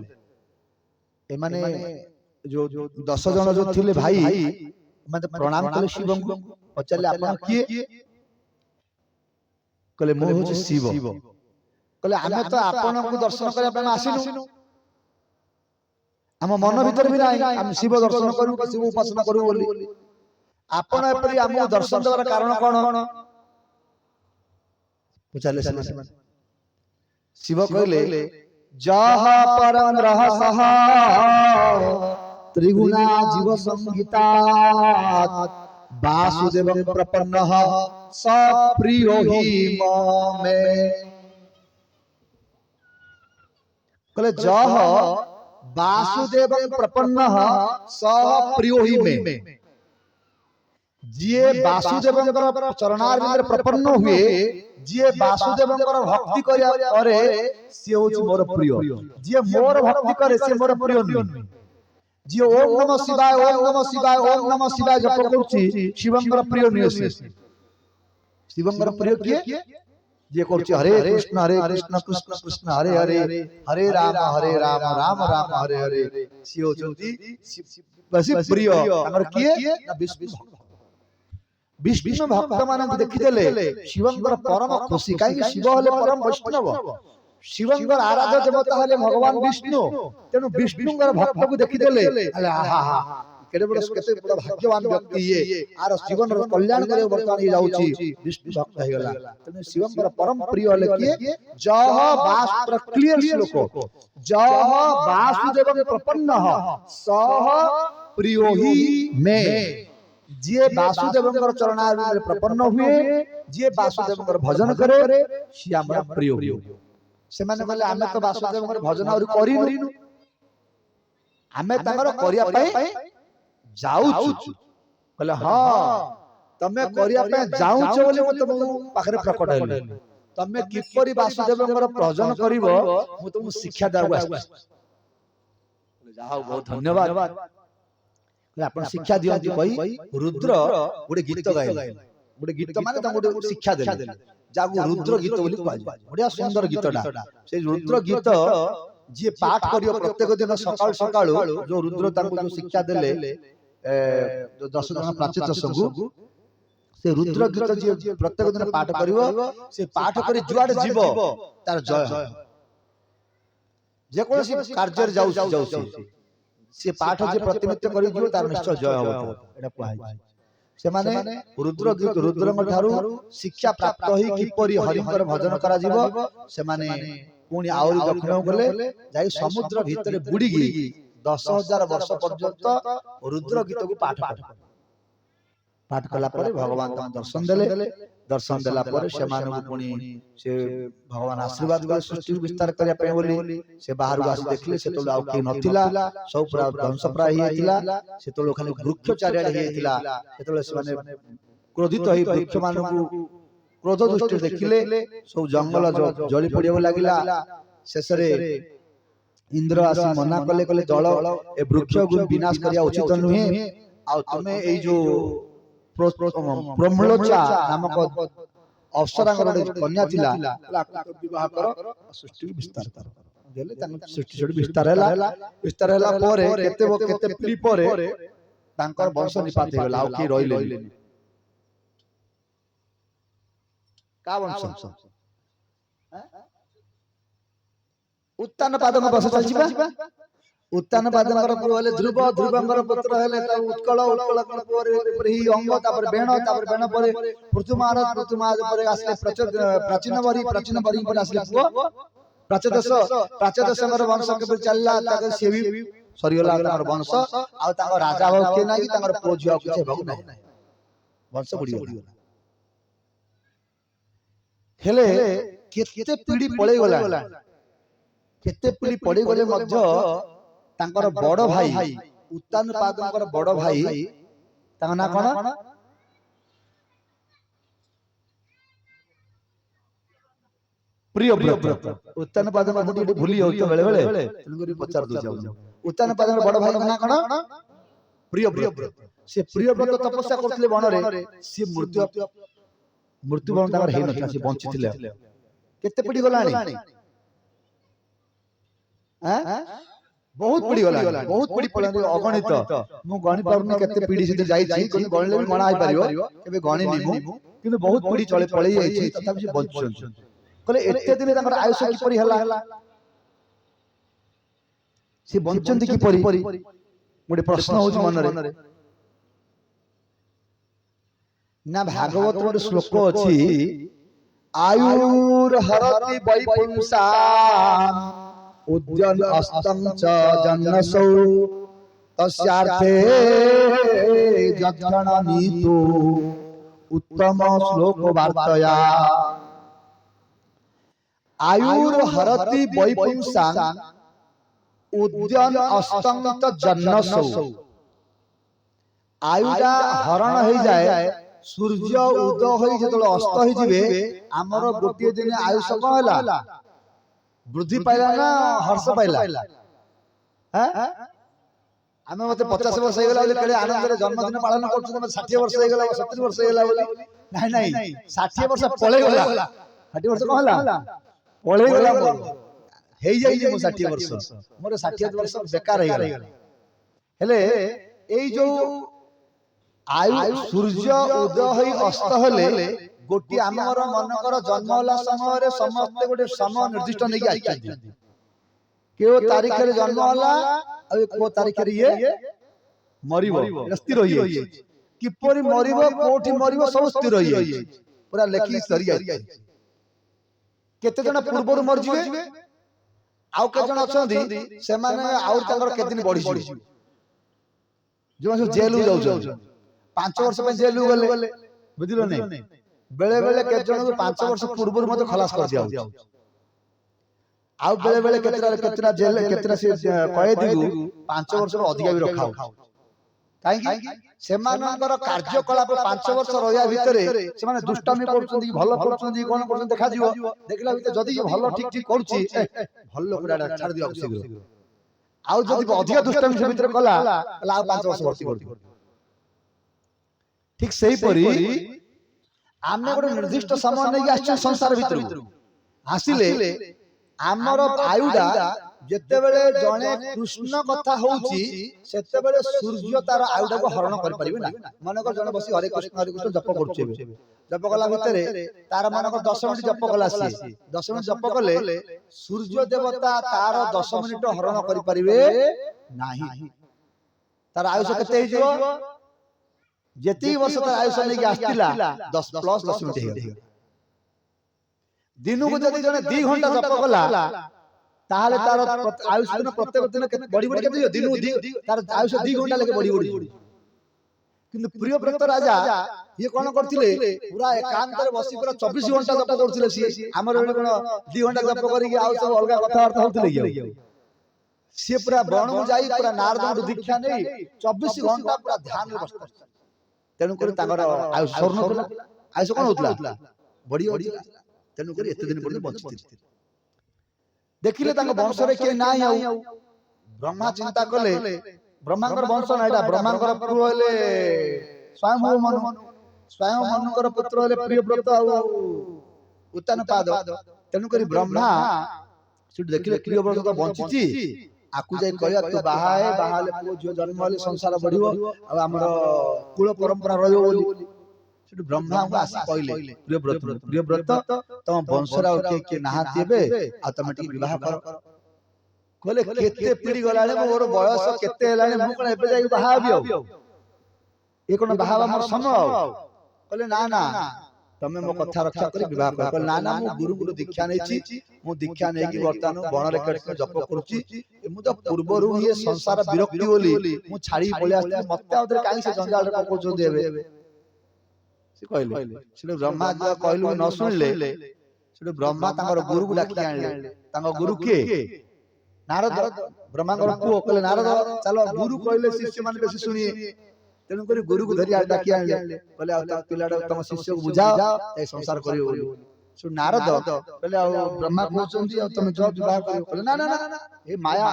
ए माने जो 10 जन जो थिले भाई मत प्रणाम कले शिव को पचले आपन किए कले मो हो शिव कले आमे तो आपन को दर्शन करे आपन आसिनु हम मन भीतर भी नाही हम शिव दर्शन करू कि शिव उपासना करू बोली आपन एपरी हम दर्शन देवार कारण कोन पचले शिव कहले जहा परम रहसः त्रिगुणा जीव संगीता वासुदेवं प्रपन्नः सप्रियो हि ममे कहले जह वासुदेवं प्रपन्नः सप्रियो हि मे जिए वासुदेवंकर चरणारविंद प्रपन्न हुए जिए वासुदेवंकर भक्ति करे से होछि मोर प्रिय जिए मोर भक्ति करे से मोर प्रिय नहीं जी ओम नमः शिवाय ओम नमः शिवाय ओम नमः शिवाय जप करछि शिवंकर प्रिय नियसे शिवंकर प्रिय किए जे करछि हरे कृष्ण कृष्ण कृष्ण हरे हरे हरे राम राम राम हरे हरे सियो चौथी बसी प्रिय हमर किए विष्णु भक्त मानक देखि देले शिवंकर परम खुशी काई शिव हले परम वैष्णव शिवंकर आराध्य देवता हले भगवान विष्णु तेनु विष्णुंकर भक्त को देखि देले अले आहा हा केडे बड़ केते बड़ भाग्यवान व्यक्ति ये आर जीवन रो कल्याण करे वर्तमान ही जाउची विष्णु भक्त हे गेला तेनु शिवंकर परम प्रिय हले किए जह वास्त्र क्लियर श्लोक जह वासुदेवं प्रपन्नः सह प्रियो हि मे जे वासुदेवंकर चरणारविंद प्रपन्न हुए जे वासुदेवंकर भजन करे सी हमरा प्रिय हुए से माने कहले आमे तो वासुदेवंकर भजन और करिनु आमे तंगर करिया पई जाउछु कहले हां तमे करिया पई जाउछु बोली मते मो पाखरे प्रकट हेले तमे किपरि वासुदेवंकर भजन करिवो मु तुम शिक्षा दाउ आसी जाओ बहुत धन्यवाद ଆପଣ ଶିକ୍ଷା ଦିଅନ୍ତି କହି ରୁଦ୍ର ଗୋଟେ ଗୀତ ଗାଇଲେ। ଗୋଟେ ଗୀତ ମାନେ ତାଙ୍କୁ ଗୋଟେ ଶିକ୍ଷା ଦେଲେ, ଯାହାକୁ ରୁଦ୍ର ଗୀତ ବୋଲି କୁହାଯାଏ। ବଢିଆ ସୁନ୍ଦର ଗୀତଟା। ସେଇ ରୁଦ୍ର ଗୀତ ଯିଏ ପାଠ କରିବ ପ୍ରତ୍ୟେକ ଦିନ ସକାଳୁ ସକାଳୁ, ଯୋଉ ରୁଦ୍ର ତାଙ୍କୁ ଯୋଉ ଶିକ୍ଷା ଦେଲେ 10 ଜଣ ପ୍ରାଚିତଙ୍କୁ, ସେ ରୁଦ୍ର ଗୀତ ଯିଏ ପ୍ରତ୍ୟେକ ଦିନ ପାଠ କରିବ, ସେ ପାଠ କରି ଯୁଆଡେ ଯିବ ତାର ଜୟ ହେବ। ଯେକୌଣସି କାର୍ଯ୍ୟରେ ଯାଉଛି ସେ ପାଠ ଯିଏ ପ୍ରତିନିତ୍ୟ କରି ଯିବ ତାର ନିଶ୍ଚୟ ଜୟ ହେବ। ଏଟା କୁହାଯାଇଛି। ସେମାନେ ରୁଦ୍ର ଗୀତ ରୁଦ୍ରଙ୍କ ଠାରୁ ଶିକ୍ଷା ପ୍ରାପ୍ତ ହୋଇ କିପରି ହରିଙ୍କର ଭଜନ କରାଯିବ, ସେମାନେ ପୁଣି ଆହୁରି ଦକ୍ଷିଣକୁ ଗଲେ, ଯାଇ ସମୁଦ୍ର ଭିତରେ ବୁଡ଼ିକି 10,000 ବର୍ଷ ପର୍ଯ୍ୟନ୍ତ ରୁଦ୍ର ଗୀତକୁ ପାଠ କଲା ପରେ ଭଗବାନ ତାଙ୍କୁ ଦର୍ଶନ ଦେଲେ। ଦର୍ଶନ ଦେଲା ପରେ ସେମାନଙ୍କୁ ପୁଣି ସେ ଭଗବାନ ଆଶୀର୍ବାଦ କଲେ ସୃଷ୍ଟିକୁ ବିସ୍ତାର କରିବା ପାଇଁ ବୋଲି। ସେ ବାହାରକୁ ଆସି ଦେଖିଲେ ସେତେବେଳେ ଆଉ କେହି ନଥିଲା, ସବୁ ପୁରା ଧ୍ୱଂସ ପ୍ରାୟ ହେଇଯାଇଥିଲା। ସେତେବେଳେ ଖାଲି ବୃକ୍ଷ ଚାରିଆଡେ ହେଇଯାଇଥିଲା। ସେତେବେଳେ ସେମାନେ କ୍ରୋଧିତ ହେଇ ବୃକ୍ଷ ମାନଙ୍କୁ କ୍ରୋଧ ଦୃଷ୍ଟିରେ ଦେଖିଲେ, ସବୁ ଜଙ୍ଗଲ ଜଳି ପଡିବାକୁ ଲାଗିଲା। ଶେଷରେ ଇନ୍ଦ୍ର ଆସି ମନା କଲେ, କହିଲେ ଦଳ ଏ ବୃକ୍ଷକୁ ବିନାଶ କରିବା ଉଚିତ ନୁହେଁ। ଆଉ ତୁମେ ଏଇ ଯୋଉ ପ୍ରମ୍ଳଚା ନାମକ ଅପ୍ସରାଙ୍କର କନ୍ୟା ଥିଲା, ବିବାହ କର, ସୃଷ୍ଟିକୁ ବିସ୍ତାର କର। ଦେଲେ ତାଙ୍କ ସୃଷ୍ଟି ସେଠି ବିସ୍ତାର ହେଲା। ବିସ୍ତାର ହେଲା ପରେ କେତେ ପିଢ଼ି ପରେ ତାଙ୍କର ବଂଶ ନିପାତ ହେଇଗଲା, ଆଉ କେହି ରହିଲେନି। କା ବଂଶ? ଉତ୍ତାନ ପାଦଙ୍କ ବଂଶ ଚାଲିଛି ବା। ଉତ୍ତାନ ପାଦଙ୍କର ପୁଅ ହେଲେ ଧ୍ରୁବ, ଧ୍ରୁବଙ୍କର ପୁତ୍ର ହେଲେ ଉତ୍କଳ, ଉତ୍କଳଙ୍କର ପରେ ହି ଅଙ୍ଗ, ତାପରେ ବେଣ, ତାପରେ ବେଣ ପରେ ପୃଥୁମହାରଜ, ପୃଥୁମହାରଜ ପରେ ଆସିଲେ ପ୍ରାଚୀନ ବରି, ପ୍ରାଚୀନ ବରି ପରେ ଆସିଲେ ପୁଅ ପ୍ରାଚ୍ୟଦେଶ। ପ୍ରାଚ୍ୟଦେଶଙ୍କର ବଂଶ କେବେ ଚାଲିଲା, ତାଙ୍କର ସିଏ ବି ସରିଗଲା ତାଙ୍କର ବଂଶ। ଆଉ ତାଙ୍କ ରାଜା ଭାଉ କିଏ ନାହିଁ, ତାଙ୍କର ପୁଅ ଝିଅ କିଛି ହେବାକୁ ନାହିଁ, ବଂଶ ବୁଡ଼ିଗଲା। ହେଲେ କେତେ ପିଢ଼ି ପଳେଇ ଗଲା, କେତେ ପିଢ଼ି ପଡ଼ିଗଲେ ମଧ୍ୟ ତାଙ୍କର ବଡ ଭାଇ ଉତ୍ତାନ ପାଦଙ୍କର ବଡ ଭାଇ, ତାଙ୍କ ନାଁ କଣ? ପ୍ରିୟବ୍ରତ। ଉତ୍ତାନ ପାଦଙ୍କ ଭୁଲି ଯାଉଛି ବେଳେ ବେଳେ, ତେଣୁକରି ପଚାରି ଦଉଛି। ଉତ୍ତାନ ପାଦଙ୍କର ବଡ ଭାଇଙ୍କ ନାଁ କଣ? ପ୍ରିୟବ୍ରତ। ସେ ପ୍ରିୟବ୍ରତ ତପସ୍ୟା କରୁଥିଲେ ବନରେ। ସେ ମୃତ୍ୟୁବରଣ ତାଙ୍କର ହେଇନଥିଲା, ସେ ବଞ୍ଚିଥିଲେ। କେତେ ପିଢ଼ି ଗଲାଣି? ବହୁତ ପିଢ଼ି ଗଲାଣି, ବହୁତ ପିଢ଼ି ପଳେଇଲାଣି, ଅଗଣିତ। ମୁଁ ଗଣି ପାରୁନି କେତେ ପିଢ଼ି ସେଠି ଯାଇଛି, କିନ୍ତୁ ଗଣିଲେ ବି ଗଣା ହେଇପାରିବ। କେବେ ଗଣିନି ମୁଁ, କିନ୍ତୁ ବହୁତ ପିଢ଼ି ପଳେଇ ଯାଇଛି, ତଥାପି ସେ ବଞ୍ଚୁଛନ୍ତି। କହିଲେ ଏତେ ଦିନ ତାଙ୍କର ଆୟୁଷ କିପରି ହେଲା? ସେ ବଞ୍ଚନ୍ତି କିପରି? ଗୋଟେ ପ୍ରଶ୍ନ ହଉଛି ମନରେ। ନା ଭାଗବତ ଗୋଟେ ଶ୍ଲୋକ ଅଛି, ଆୟୁର୍ହରତି ବୈପୁଂସାମ୍ ଉଦ୍ୟନ ଅସ୍ତଂ ଚ ଜନ୍ମସౌ ତସ୍ୟାର୍ଥେ যৎক্ষণ নীতু উত্তম শ্লোক বার্তয়া। আয়ুর্হরতি বৈপুংসাং উদ্যন অস্তং চ জন্মসৌ। আয়ুটা হরণ হয়ে যায়, সূর্য উদয় হয়ে যেতବେଳେ অস্ত হয়ে আমার গোটিয়ে দিন আয়ুষ কম হলা, বৃদ্ধি পাইলা না হর্ষ পাইলা? আমি মতে 50 ବର୍ଷ ହେଇଗଲା ବୋଲି କେଡ଼େ ଆନନ୍ଦରେ ଜନ୍ମଦିନ ପାଳନ କରୁଛୁ, ତମେ 60 ବର୍ଷ ହେଇଗଲା, 70 ବର୍ଷ ହେଇଗଲା ବୋଲି। ନାଇଁ ନାଇଁ, 60 ବର୍ଷ ପଳେଇଗଲା। 60 ବର୍ଷ କଣ ହେଲା? ପଳେଇଗଲା। ମୋର ହେଇଯାଇଛି ମୁଁ 60 ବର୍ଷ, ମୋର 60 ବର୍ଷ ବେକାର ହେଇଗଲା। ହେଲେ ଏଇ ଯୋଉ ଆୟୁ ସୂର୍ଯ୍ୟ ଉଦୟ ହୋଇ ଅସ୍ତ ହେଲେ, ଗୋଟିଏ ଆମର ମନକର ଜନ୍ମ ହେଲା ସମୟରେ ସମସ୍ତେ ଗୋଟେ ସମୟ ନିର୍ଦ୍ଦିଷ୍ଟ ନେଇକି ଆସିଛନ୍ତି। କେଉଁ ତାରିଖରେ ଜନ୍ମ ହେଲା ଆଉ କୋଉ ତାରିଖରେ ଇଏ ମରିବ, এটা ସ୍ଥିର ହେଇଯାଇଛି। କିପରି ମରିବ, କୋଉଠି ମରିବ, ସବୁ ସ୍ଥିର ହେଇଯାଇଛି, ପୁରା ଲେଖିକି ସରିଯାଇଛି। କେତେ ଜଣ ପୂର୍ବରୁ ମରିଯିବେ, ଆଉ କେତେ ଜଣ ଅଛନ୍ତି ସେମାନେ ଆଉ ତାଙ୍କର କେତେ ଦିନ ବଢିଯିବ। ଯୋଉମାନେ ସବୁ ଜେଲକୁ ଯାଉଛନ୍ତି, 5 ବର୍ଷ ପାଇଁ ଜେଲକୁ ଗଲେ, ବୁଝିଲ ନାଇଁ? ବେଳେ ବେଳେ କେତେ ଜଣଙ୍କୁ 5 ବର୍ଷ ପୂର୍ବରୁ ମଧ୍ୟ ଖଲାସ କରିଦିଆଯାଉଛି। ଆଉ ବେଳେ ବେଳେ କେତେଟା ଜେଲ, କେତେଟା କଏଦୀକୁ 5 ବର୍ଷରୁ ଅଧିକା ବି ରଖା ହଉଛି। କାହିଁକି? ସେମାନଙ୍କର କାର୍ଯ୍ୟକଳାପ 5 ବର୍ଷ ରହିବା ଭିତରେ ସେମାନେ ଦୁଷ୍ଟାମି କରୁଛନ୍ତି, ଭଲ କରୁଛନ୍ତି, କଣ କରୁଛନ୍ତି ଦେଖାଯିବ। ଦେଖିଲା ଭିତରେ ଯଦି ଭଲ ଠିକ କରୁଛି, ଭଲ ଲୋକଟା ଛାଡି ଦିଅ ଶୀଘ୍ର। ଆଉ ଯଦି ଅଧିକ ଦୁଷ୍ଟାମି ସେ ଭିତରେ କଲା ତାହେଲେ ଆଉ 5 ବର୍ଷ ଭର୍ତ୍ତି କରିଦିଅ। ଠିକ ସେଇପରି ଆମେ ଗୋଟେ ନିର୍ଦ୍ଦିଷ୍ଟ ସମୟ ନେଇକି ଆସିଛୁ ସଂସାର ଭିତରକୁ। ଆସିଲେ ଆମର ଆୟୁଟା ଯେତେବେଳେ ଜଣେ କୃଷ୍ଣ କଥା ହଉଛି ସେତେବେଳେ ସୂର୍ଯ୍ୟ ତାର ଆୟୁଟାକୁ ହରଣ କରିପାରିବେ ନା। ମନେକର ଜଣେ ବସି ହରେ କୃଷ୍ଣ ଜପ କରୁଛି, ଜପ କଲା ଭିତରେ ତାର ମନେକର 10 ମିନିଟ ଜପ କଲା, ସିଏ 10 ମିନିଟ ଜପ କଲେ ସୂର୍ଯ୍ୟ ଦେବତା ତାର 10 ମିନିଟ ହରଣ କରିପାରିବେ ନାହିଁ। ତାର ଆୟୁଷ କେତେ ହେଇଯିବ? ଯେତିକି ବର୍ଷ ତାର ଆୟୁଷ ନେଇକି ଆସିଥିଲା 10 ପ୍ଲସ 10 ମିନିଟ ହେଇଗଲା। ଦିନକୁ ଯଦି ଜଣେ 2 ଘଣ୍ଟା ଜପ କଲା ତାହେଲେ ତାର ଆୟୁଷ ଦିନ ପ୍ରତ୍ୟେକ ଦିନ ବଢି ବଢି କେତେ ଦିନକୁ ତାର ଆୟୁଷ 2 ଘଣ୍ଟା ଲେଖେ ବଢି ବଢି। କିନ୍ତୁ ପ୍ରିୟବ୍ରତ ରାଜା ଇଏ କଣ କରିଥିଲେ, ପୁରା ଏକାନ୍ତରେ ବସି ପୁରା 24 ଘଣ୍ଟା ଜପ କରୁଥିଲେ। ସିଏ ଆମର ଏଠି କଣ 2 ଘଣ୍ଟା ଜପ କରିକି ଆଉ ସବୁ ଅଲଗା କଥାବାର୍ତ୍ତା ହଉଥିଲେ କି? ସିଏ ପୁରା ବଣକୁ ଯାଇ ପୁରା ନାରଦଙ୍କଠୁ ଦୀକ୍ଷା ନେଇ 24 ଘଣ୍ଟା ପୁରା ଧ୍ୟାନରେ ବସିଥିଲେ। ତେଣୁକରି ତାଙ୍କର ଆୟୁଷ ସରୁନଥିଲା। ଆୟୁଷ କଣ ହଉଥିଲା? ବଢି ହଉଥିଲା। ତେଣୁକରି ଏତେ ଦିନ ପର୍ଯ୍ୟନ୍ତ ବଞ୍ଚିଥିଲେ। ଦେଖିଲେ ତାଙ୍କ ବଂଶରେ କେହି ନାହିଁ। ଆଉ ବ୍ରହ୍ମା ଚିନ୍ତା କଲେ ବ୍ରହ୍ମାଙ୍କର ବଂଶ ନା ଏଇଟା, ବ୍ରହ୍ମାଙ୍କର ପୁଅ ହେଲେ ସ୍ୱୟଂଭୂ ମନୁ, ସ୍ୱୟଂ ମନୁଙ୍କର ପୁତ୍ର ହେଲେ ପ୍ରିୟବ୍ରତ ଆଉ ଉତ୍ତାନପାଦ। ତେଣୁକରି ବ୍ରହ୍ମା ସେଠୁ ଦେଖିଲେ ପ୍ରିୟବ୍ରତ ତ ବଞ୍ଚିଛି, ଆକୁ ଯାଇ କହିବା ତୁ ବାହା ହେଲେ ପୁଅ ଝିଅ ଜନ୍ମ ହେଲେ ସଂସାର ବଢିବ ଆଉ ଆମର କୁଳ ପରମ୍ପରା ରହିବ ବୋଲି। ସେଠୁ ବ୍ରହ୍ମାଙ୍କୁ ଆସି କହିଲେ ପ୍ରିୟବ୍ରତ ତମ ବଂଶରେ ଆଉ କିଏ କିଏ ନାହାନ୍ତି ଏବେ, ଆଉ ତମେ ଟିକେ ବିବାହ କର। କହିଲେ କେତେ ପିଢି ଗଲାଣି, ମୋର ବୟସ କେତେ ହେଲାଣି, ମୁଁ କଣ ଏବେ ଯାଇକି ବାହା ହେବି? ଆଉ ଏ କଣ ବାହା ହେବା ମୋର ସମୟ? ଆଉ କହିଲେ ନା ନା ତମେ ମୋ କଥା ରକ୍ଷା କରି ବିବାହ କର। କହିଲେ ନା ନା ମୁଁ ଗୁରୁଙ୍କୁ ଦୀକ୍ଷା ନେଇଛି, ମୁଁ ଦୀକ୍ଷା ନେଇକି ବର୍ତ୍ତମାନ ବଣରେ କେତେ ଜପ କରୁଛି। ମୁଁ ତ ପୂର୍ବରୁ ଇଏ ସଂସାର ବିରକ୍ତି ବୋଲି ମୁଁ ଛାଡିକି ପଳେଇ ଆସିଥିଲି, ମତେ ଆଉ ଥରେ କାହିଁ ସେ ଜଞ୍ଜାଳରେ ପକଉଛନ୍ତି ଏବେ? ସେ କହିଲେ। ସେଠୁ ବ୍ରହ୍ମା କହିଲୁ ନ ଶୁଣିଲେ, ସେଠୁ ବ୍ରହ୍ମା ତାଙ୍କର ଗୁରୁକୁ ଡାକି ଆଣିଲେ। ତାଙ୍କ ଗୁରୁ କିଏ? ନାରଦ, ବ୍ରହ୍ମାଙ୍କର ପୁଅ। କହିଲେ ନାରଦ ଚାଲ, ଗୁରୁ କହିଲେ ଶିଷ୍ୟ ମାନେ ବେଶୀ ଶୁଣିବେ। ତେଣୁକରି ଗୁରୁକୁ ଧରି ଡାକି ଆଣିଲେ। କହିଲେ ଆଉ ତମ ପିଲାଟା ତମ ଶିଷ୍ୟକୁ ବୁଝାଅ ଏ ସଂସାର କରିବ ବୋଲି। ସେଠୁ ନାରଦ କହିଲେ ଆଉ ବ୍ରହ୍ମା କହୁଛନ୍ତି ଆଉ ତମେ ଯୋଉ ବିବାହ କରିବ? କହିଲେ ନା ନା ନା ଏ ମାୟା,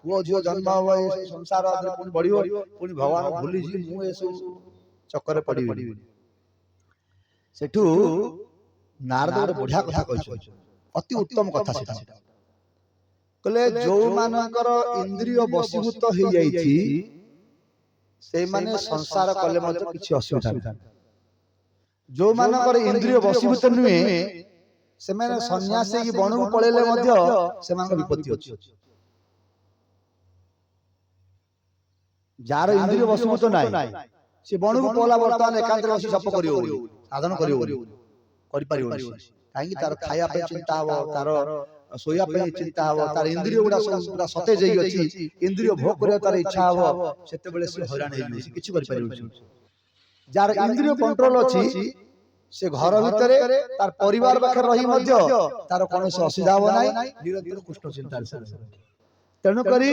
ପୁଅ ଝିଅ ଜନ୍ମ ହବ, ଏ ସଂସାର ପୁଣି ବଢିବ, ପୁଣି ଭଗବାନ ଭୁଲିଯିବି, ମୁଁ ଏସବୁ ଚକ୍କରରେ ପଡିବିନି। ସେଠୁ ନାରଦ ଗୋଟେ ବଢିଆ କଥା କହିଛନ୍ତି, ଅତି ଉତ୍ତମ କଥା ସେଟା। କହିଲେ ଯୋଉମାନଙ୍କର ଇନ୍ଦ୍ରିୟ ବଶୀଭୂତ ହେଇଯାଇଛି ସେଇମାନେ ସଂସାର କଲେ ମଧ୍ୟ କିଛି ଅସୁବିଧା ନାହିଁ। ଯୋଉମାନଙ୍କର ଇନ୍ଦ୍ରିୟ ବଶୀଭୂତ ନୁହେଁ ସେମାନେ ସନ୍ନ୍ୟାସୀ ହେଇକି ବଣକୁ ପଳେଇଲେ ମଧ୍ୟ ସେମାନଙ୍କ ବିପତ୍ତି ଅଛି। ଯାହାର ଇନ୍ଦ୍ରିୟ ବଶୀଭୂତ ନାହିଁ ସେ ବଣକୁ ପଳା ବର୍ତ୍ତମାନ ଏକାନ୍ତରେ ବସି ଜପ କରିବ ବୋଲି, ସାଧନ କରିବ ବୋଲି, କରିପାରିବନି। କାହିଁକି? ତାର ଖାଇବା ପାଇଁ ଚିନ୍ତା ହବ, ତାର ଶୋଇବା ପାଇଁ ଚିନ୍ତା ହବ, ତାର ଇନ୍ଦ୍ରିୟ ଗୁଡା ସବୁ ପୁରା ସତେଜ ହେଇକି ଅଛି, ଇନ୍ଦ୍ରିୟ ଭୋଗ କରିବା ତାର ଇଚ୍ଛା ହବ, ସେତେବେଳେ ସେ ହଇରାଣ ହେଇଯିବ, ସେ କିଛି କରିପାରିବନି। ଯାହାର ଇନ୍ଦ୍ରିୟ କଣ୍ଟ୍ରୋଲ ଅଛି ସେ ଘର ଭିତରେ ତାର ପରିବାର ପାଖରେ ରହି ମଧ୍ୟ ତାର କୌଣସି ଅସୁବିଧା ହବ ନାହିଁ, ନିରନ୍ତର କୃଷ୍ଣ ଚିନ୍ତାରେ। ତେଣୁକରି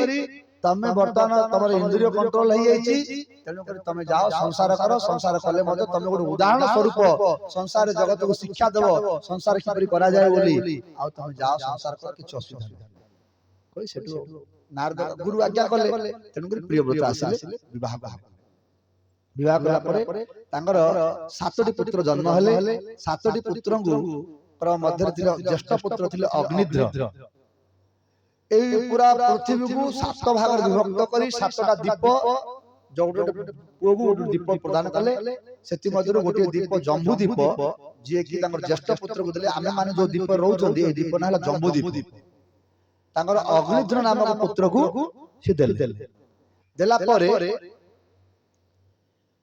ତମେ ବର୍ତ୍ତମାନ ତମର ଇନ୍ଦ୍ରିୟ କଣ୍ଟ୍ରୋଲ ହେଇଯାଇଛି, ତେଣୁକରି ତମେ ଯାଅ ସଂସାର କର। ସଂସାର କଲେ ମଧ୍ୟ ତମେ ଗୋଟେ ଉଦାହରଣ ସ୍ୱରୂପ ସଂସାର ଜଗତକୁ ଶିକ୍ଷା ଦେବ ସଂସାର କିପରି କରାଯାଏ ବୋଲି। ଆଉ ତମେ ଯାଅ ସଂସାର କର, କିଛି ଅସୁବିଧା ନାହିଁ। କହି ସେଠୁ ନାରଦ ଗୁରୁ ଆଜ୍ଞା କଲେ। ତେଣୁକରି ପ୍ରିୟବ୍ରତ ଆସିଲେ, ବିବାହ କଲେ। ବିବାହ କଲା ପରେ ତାଙ୍କର 7ଟି ପୁତ୍ର ଜନ୍ମ ହେଲେ। 7ଟି ପୁତ୍ରଙ୍କୁ ମଧ୍ୟରେ ଥିଲେ ଜ୍ୟେଷ୍ଠ ପୁତ୍ର ଥିଲେ ଅଗ୍ନିଧ୍ର। ଏଇ ପୁରା ପୃଥିବୀକୁ 7 ଭାଗରେ ବିଭକ୍ତ କରି 7ଟା ଦୀପ, ଯୋଉଠି ପୁଅକୁ ଗୋଟେ ଦୀପ ପ୍ରଦାନ କଲେ। ସେଥିମଧ୍ୟରୁ ଗୋଟିଏ ଦୀପ ଜମ୍ବୁ ଦୀପ, ଯିଏ କି ତାଙ୍କର ଜ୍ୟେଷ୍ଠ ପୁତ୍ରକୁ ଦେଲେ। ଆମେ ମାନେ ଯୋଉ ଦୀପ ରହୁଛନ୍ତି ଏଇ ଦୀପ ନା ହେଲା ଜମ୍ବୁ ଦୀପ। ତାଙ୍କର ଅଗ୍ନିଧ୍ର ନାମକ ପୁତ୍ରକୁ ସେ ଦେଲେ। ଦେଲା ପରେ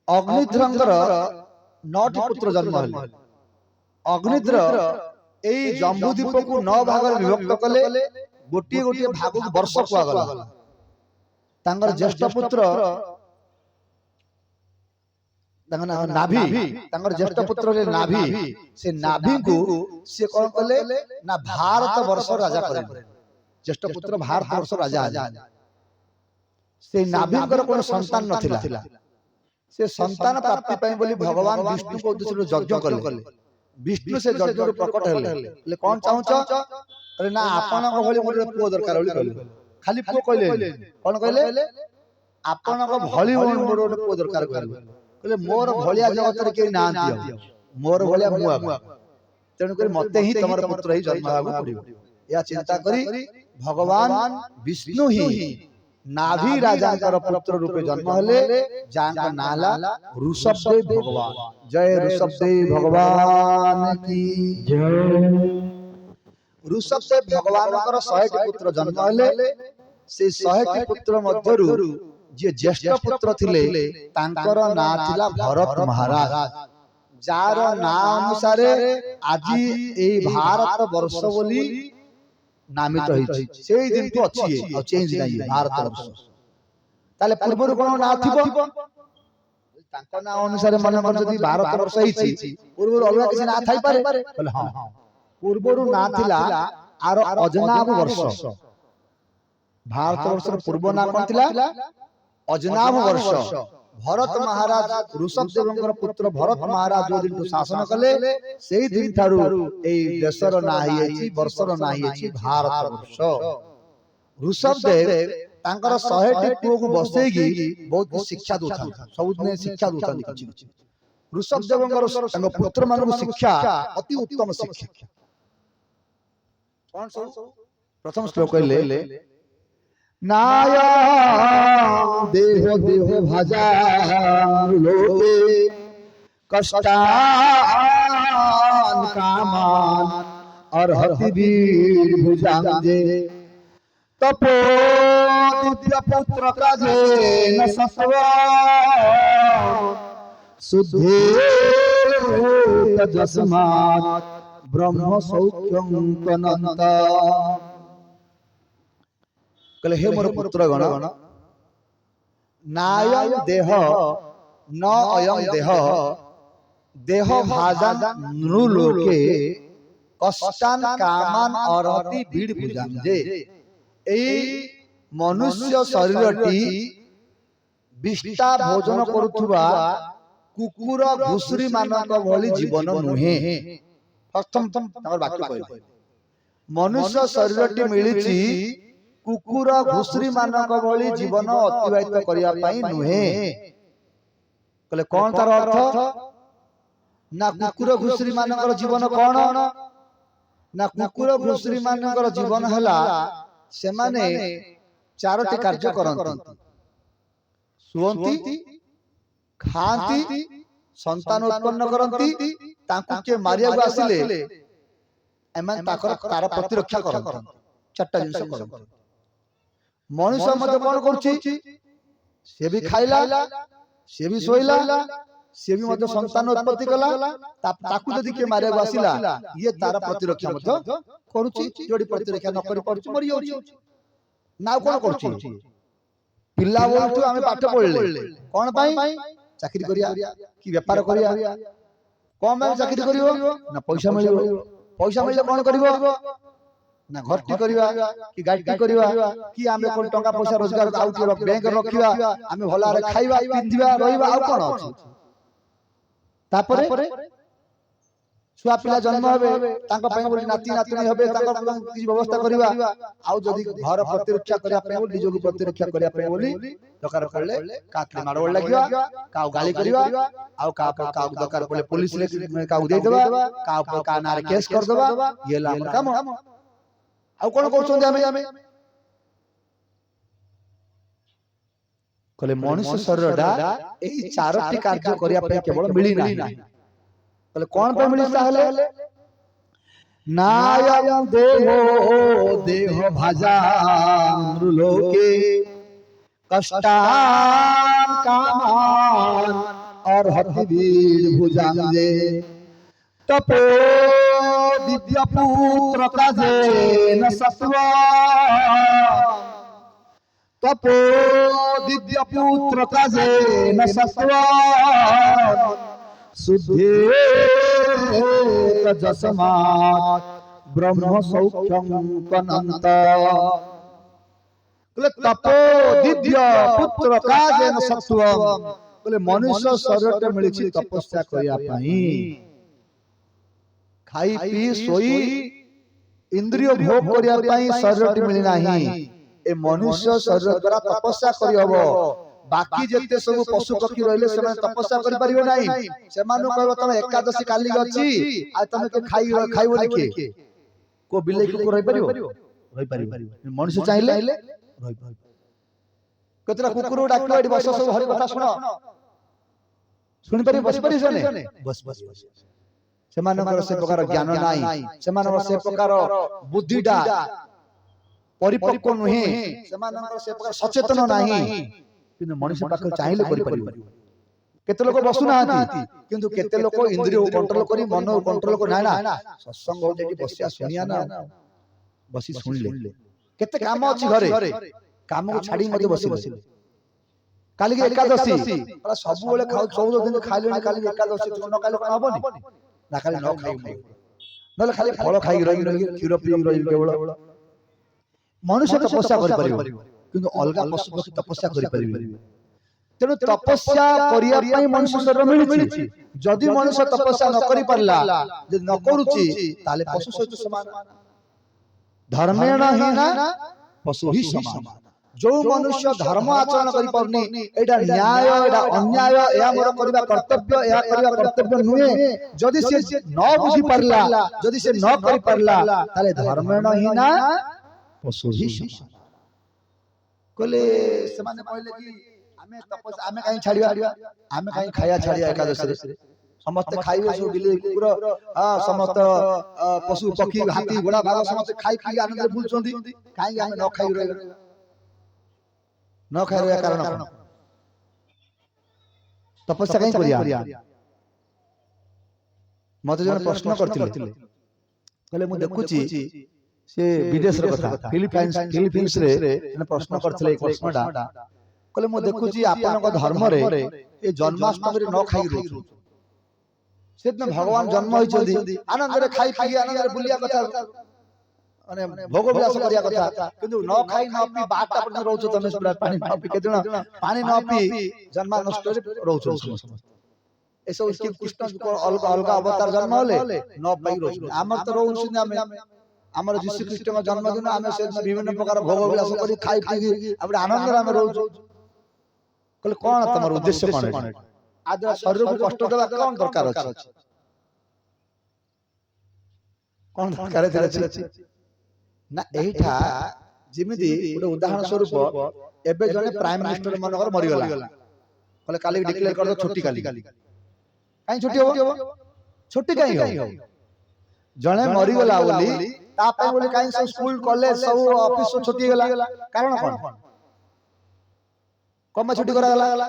ଅଗ୍ନିଧ୍ରଙ୍କର 9ଟି ପୁତ୍ର ଜନ୍ମ ହେଲେ। ଅଗ୍ନିଧ୍ର ଏଇ ଜମ୍ବୁ ଦୀପକୁ 9 ଭାଗରେ ବିଭକ୍ତ କଲେ। ଗୋଟିଏ ଗୋଟିଏ ଭାଗକୁ ବର୍ଷ କୁହାଗଲା। ତାଙ୍କର ଜ୍ୟେଷ୍ଠ ପୁତ୍ର ତାଙ୍କ ନାଭି, ତାଙ୍କର ଜ୍ୟେଷ୍ଠ ପୁତ୍ର ନାଭି। ସେ ନାଭିଙ୍କୁ ସେ କଣ କଲେ ନା ଭାରତ ବର୍ଷ ରାଜା କରିଲେ। ଜ୍ୟେଷ୍ଠ ପୁତ୍ର ଭାରତ ବର୍ଷ ରାଜା ହେଲେ। ସେ ନାଭିଙ୍କର কোনো ସନ୍ତାନ ନଥିଲା। ସେ ସନ୍ତାନ ପ୍ରାପ୍ତି ପାଇଁ ବୋଲି ଭଗବାନ ବିଷ୍ଣୁଙ୍କ ଉଦ୍ଦେଶ୍ୟରେ ଯଜ୍ଞ କଲେ। ବିଷ୍ଣୁ ସେ ଯଜ୍ଞରୁ ପ୍ରକଟ ହେଲେ। କଣ ଚାହୁଁଛ? କହିଲେ ନା ଆପଣଙ୍କ ଭଳି ମୋର ପୁଅ ଦରକାର ବୋଲି କହିଲେ। खाली पुओ कहले कोन कहले आपण को भली मोर गोटे पुओ दरकार कहले मोर भलिया जगत रे के नांती मोर भलिया मुआ तेणु कर मते ही तमर पुत्र ही जन्म होगा पड़िबो या चिंता करी भगवान विष्णु ही नाभि राजा पुत्र रूपे जन्म हेले जांका नाला ऋषभदेव भगवान। जय ऋषभदेव भगवान की जय। ऋषभदेव भगवान 100 पुत्र जन्म हेले से 100 पुत्र मध्यरु जे ज्येष्ठ पुत्र थिले तांकर ना थिला भरत महाराज जार ना अनुसार आज ए भारत वर्ष बोली नामित होई से दिन तो अछि आ चेंज नाही भारत वर्ष ताले पूर्व कोन ना थिबो तांको ना अनुसार मन मन जदी भारत वर्ष हिची पूर्व अलगा किसी ना थाई पारे बोले हां पूर्व ना थिला आरो अजनाभ वर्ष भारत वर्ष पूर्व ना कोन थिला अजनाभ वर्ष। भरत महाराज ऋषभदेव पुत्र भरत महाराज जो दिन शासन कले सेही दिन थारु एई देशर ना हिएछि वर्षर ना हिएछि भारत वर्ष। ऋषभदेव तांकर 100टी पुओ को बसेगी बहुत शिक्षा दोथान सब दिन शिक्षा दोथान किछि ऋषभदेव तांग पुत्र मान को शिक्षा अति उत्तम शिक्षा कोन सब प्रथम श्लोक कहले नाया देह देह भजा लोके कष्टान कामान अर्हति वीर भुजांगे तपो दिव्य पुत्र काजे न सत्वा शुद्धे तजस्मात् ब्रह्म सौख्यं कनंता। कहले हे मोर पुत्र गण नायं देह न अयं देह देह भाजन नृलोके कष्टान कामान अर्हति वीर भुजांगे। एई मनुष्य शरीरटी विष्टा भोजन करुथुबा कुकुर घुसुरी मानक भली जीवन नुहे। प्रथम वाक्य कहले मनुष्य शरीरटी मिलिछि कुकुर घुसुरी मानक भली जीवन अतिबाहित करिया पई नुहे। कहले कोन तार अर्थ ना कुकुर घुसुरी मानकर जीवन कोन ना कुकुर घुसुरी मानकर जीवन हला से माने चारोटी कार्य करंती सुवंती खांती संतान उत्पन्न करंती ताकू के मारिया को आसिले एमन ताकर तार प्रतिरक्षा करंती चारटा जिंस करंती। मनुष्य मते कोन करछि से भी खाइला से भी सोइला से भी मते संतान उत्पत्ति कला ताकू जदी के मारिया को आसिला ये तार प्रतिरक्षा मते करूछि जोडी प्रतिरक्षा न करि परछि मरि जाउछि ना कोन करछि पिल्ला बोलथु आमे पाठ पढले कोन पई चाकरी करिया कि व्यापार करिया कोन में चाकरी करिवो ना पैसा मिले कोन करिवो ना घरटी करिवा कि गाडी करिवा कि आमे कोन टंका पैसा रोजगार आउट बैंक रखिवा आमे भला रे खाइबा पिंधिबा रहिबा आ कोन अछि तापरे छुआ पिला जन्म हेबे तांका पय बोली नाती नातनी हेबे तांका किछि व्यवस्था करिवा आउ जदी घर प्रतिरक्षा करिया पय बोली निजोग प्रतिरक्षा करिया पय बोली दरकार पड़ले काकले मारवळ लागिवा काउ गाली करिवा आउ का दरकार पड़ले पुलिस ले काउ दे देबा का नारे केस कर देबा ये ला काम आउ कोन करछों आमे कहले मनुष्य शरीरडा एही चारोटी कार्य करिया पय केवल मिली नाही कहले कोन पे मिली ताहले नायं देहो देह भाजा नृलोके कष्टान कामान अर्हति वीर भुजांगे तपो दिव्य पुत्र काजे न सत्वा तपो दिव्य पुत्र काजे न सत्वा शुद्धे तजस्मात् ब्रह्म सौख्यं कनंता। कहले तपो दिव्य पुत्र काजे न सत्वा कहले मनुष्य शरीरटे मिलिछि तपस्या करिया पई खाई पी सोई इंद्रिय भोग करिया पई शरीरटे मिलि नाही ए मनुष्य शरीर द्वारा तपस्या करि हबो बाकी जेते सब पशु पक्षी रहले से तपस्या करि परिबे नाही से मानु कहबो तमे एकादशी काली अछि आ तमे के खाइबो लिखि को बिले को रहि परिबो मनुष्य चाहिले रहि परिबो केतरा कुकुर डाकिबो एडी बस सब हरि कथा सुनो सुनि पारि बस पारि सने बस से मानकर से प्रकार ज्ञान नाही से मानकर से प्रकार बुद्धिडा परिपक्व नहे से मानकर से प्रकार सचेतन नाही किंतु मनुष्य पाख चाहिले करि परिबो केते लोक बसु नाहाती किंतु केते लोक इंद्रिय कंट्रोल करी मन कंट्रोल को ना सत्संग हो जेटी बसिया सुनिया ना बसी सुनले केते काम अछि घरे काम को छाडी मते बसिले काली के एकादशी अरे सब बेले खाउ 14 दिन खाइले काली एकादशी न खाइले कोन हबनी ना खाली न खाइ नले खाली फल खाइ रही क्षीर पी रही केवल मनुष्य तपस्या करि परिबो किंतु अलगा पशु पक्षी तपस्या करि परिबे तेनु तपस्या करिया पई मनुष्य शरीर मिलिछि जदि मनुष्य तपस्या न करि परला जे न करूछि ताले पशु सहित समान धर्मेण हीना पशु ही समान जो मनुष्य धर्म आचरण करि परनी एटा न्याय एटा अन्याय या मोर करबा कर्तव्य या करबा कर्तव्य नुहे जदि से न बुझी परला जदि से न करि परला ताले धर्मेण हीना पशु ही समान कोले समान कहले कि आमे तपस्या आमे काई छाडिया आमे काई खाया छाडिया एकादशी रे समस्त खाइबे सो बिले कुकुर हां समस्त पशु पक्षी हाथी घोड़ा भाग समस्त खाइ खाइ आनंद रे बुलचोंदी काई आमे न खाइ रहि न खाइ रहि कारण तपस्या काई करिया मते जन प्रश्न करथिले कहले मु देखुची से विदेश रे कथा फिलिपाइंस रे ने प्रश्न करथिले एक प्रश्नडा कहले मु देखुची आपन को धर्म रे ए जन्माष्टमी रे न खाइ रहू सेदिन भगवान जन्म होइछथि आनंद रे खाइ पी आनंद रे बुलिया कथा माने भोग विलास करिया कथा किंतु न खाइ न पी बाटा पर रहउछ तमे पूरा पानी न पी केदिन पानी न पी जन्माष्टमी रे रहउछ समस्त एसो श्री कृष्ण को अलग अलग अवतार जन्म होले न पाई रहउछ हमर त रहउछ न हमर यीशु कृष्ण का जन्मदिन आमे से विभिन्न प्रकार भोग विलास करी खाइ पी अब आनंद रे हम रहउछ कहले कोन तमर उद्देश्य कोन है आज शरीर को कष्ट देबा कोन दरकार अछि कोन दरकार अछि ना एठा जिमिति गोटे उदाहरण स्वरूप एबे जने प्राइम मिनिस्टर मनकर मरि गेला कहले काली डिक्लेयर कर दो छुट्टी काली काई छुट्टी हो छुट्टी काई हो जने मरि गेला बोली ता पे बोली काई सब स्कूल कॉलेज सब ऑफिस सब छुट्टी गेला कारण कोन कम छुट्टी करा गेला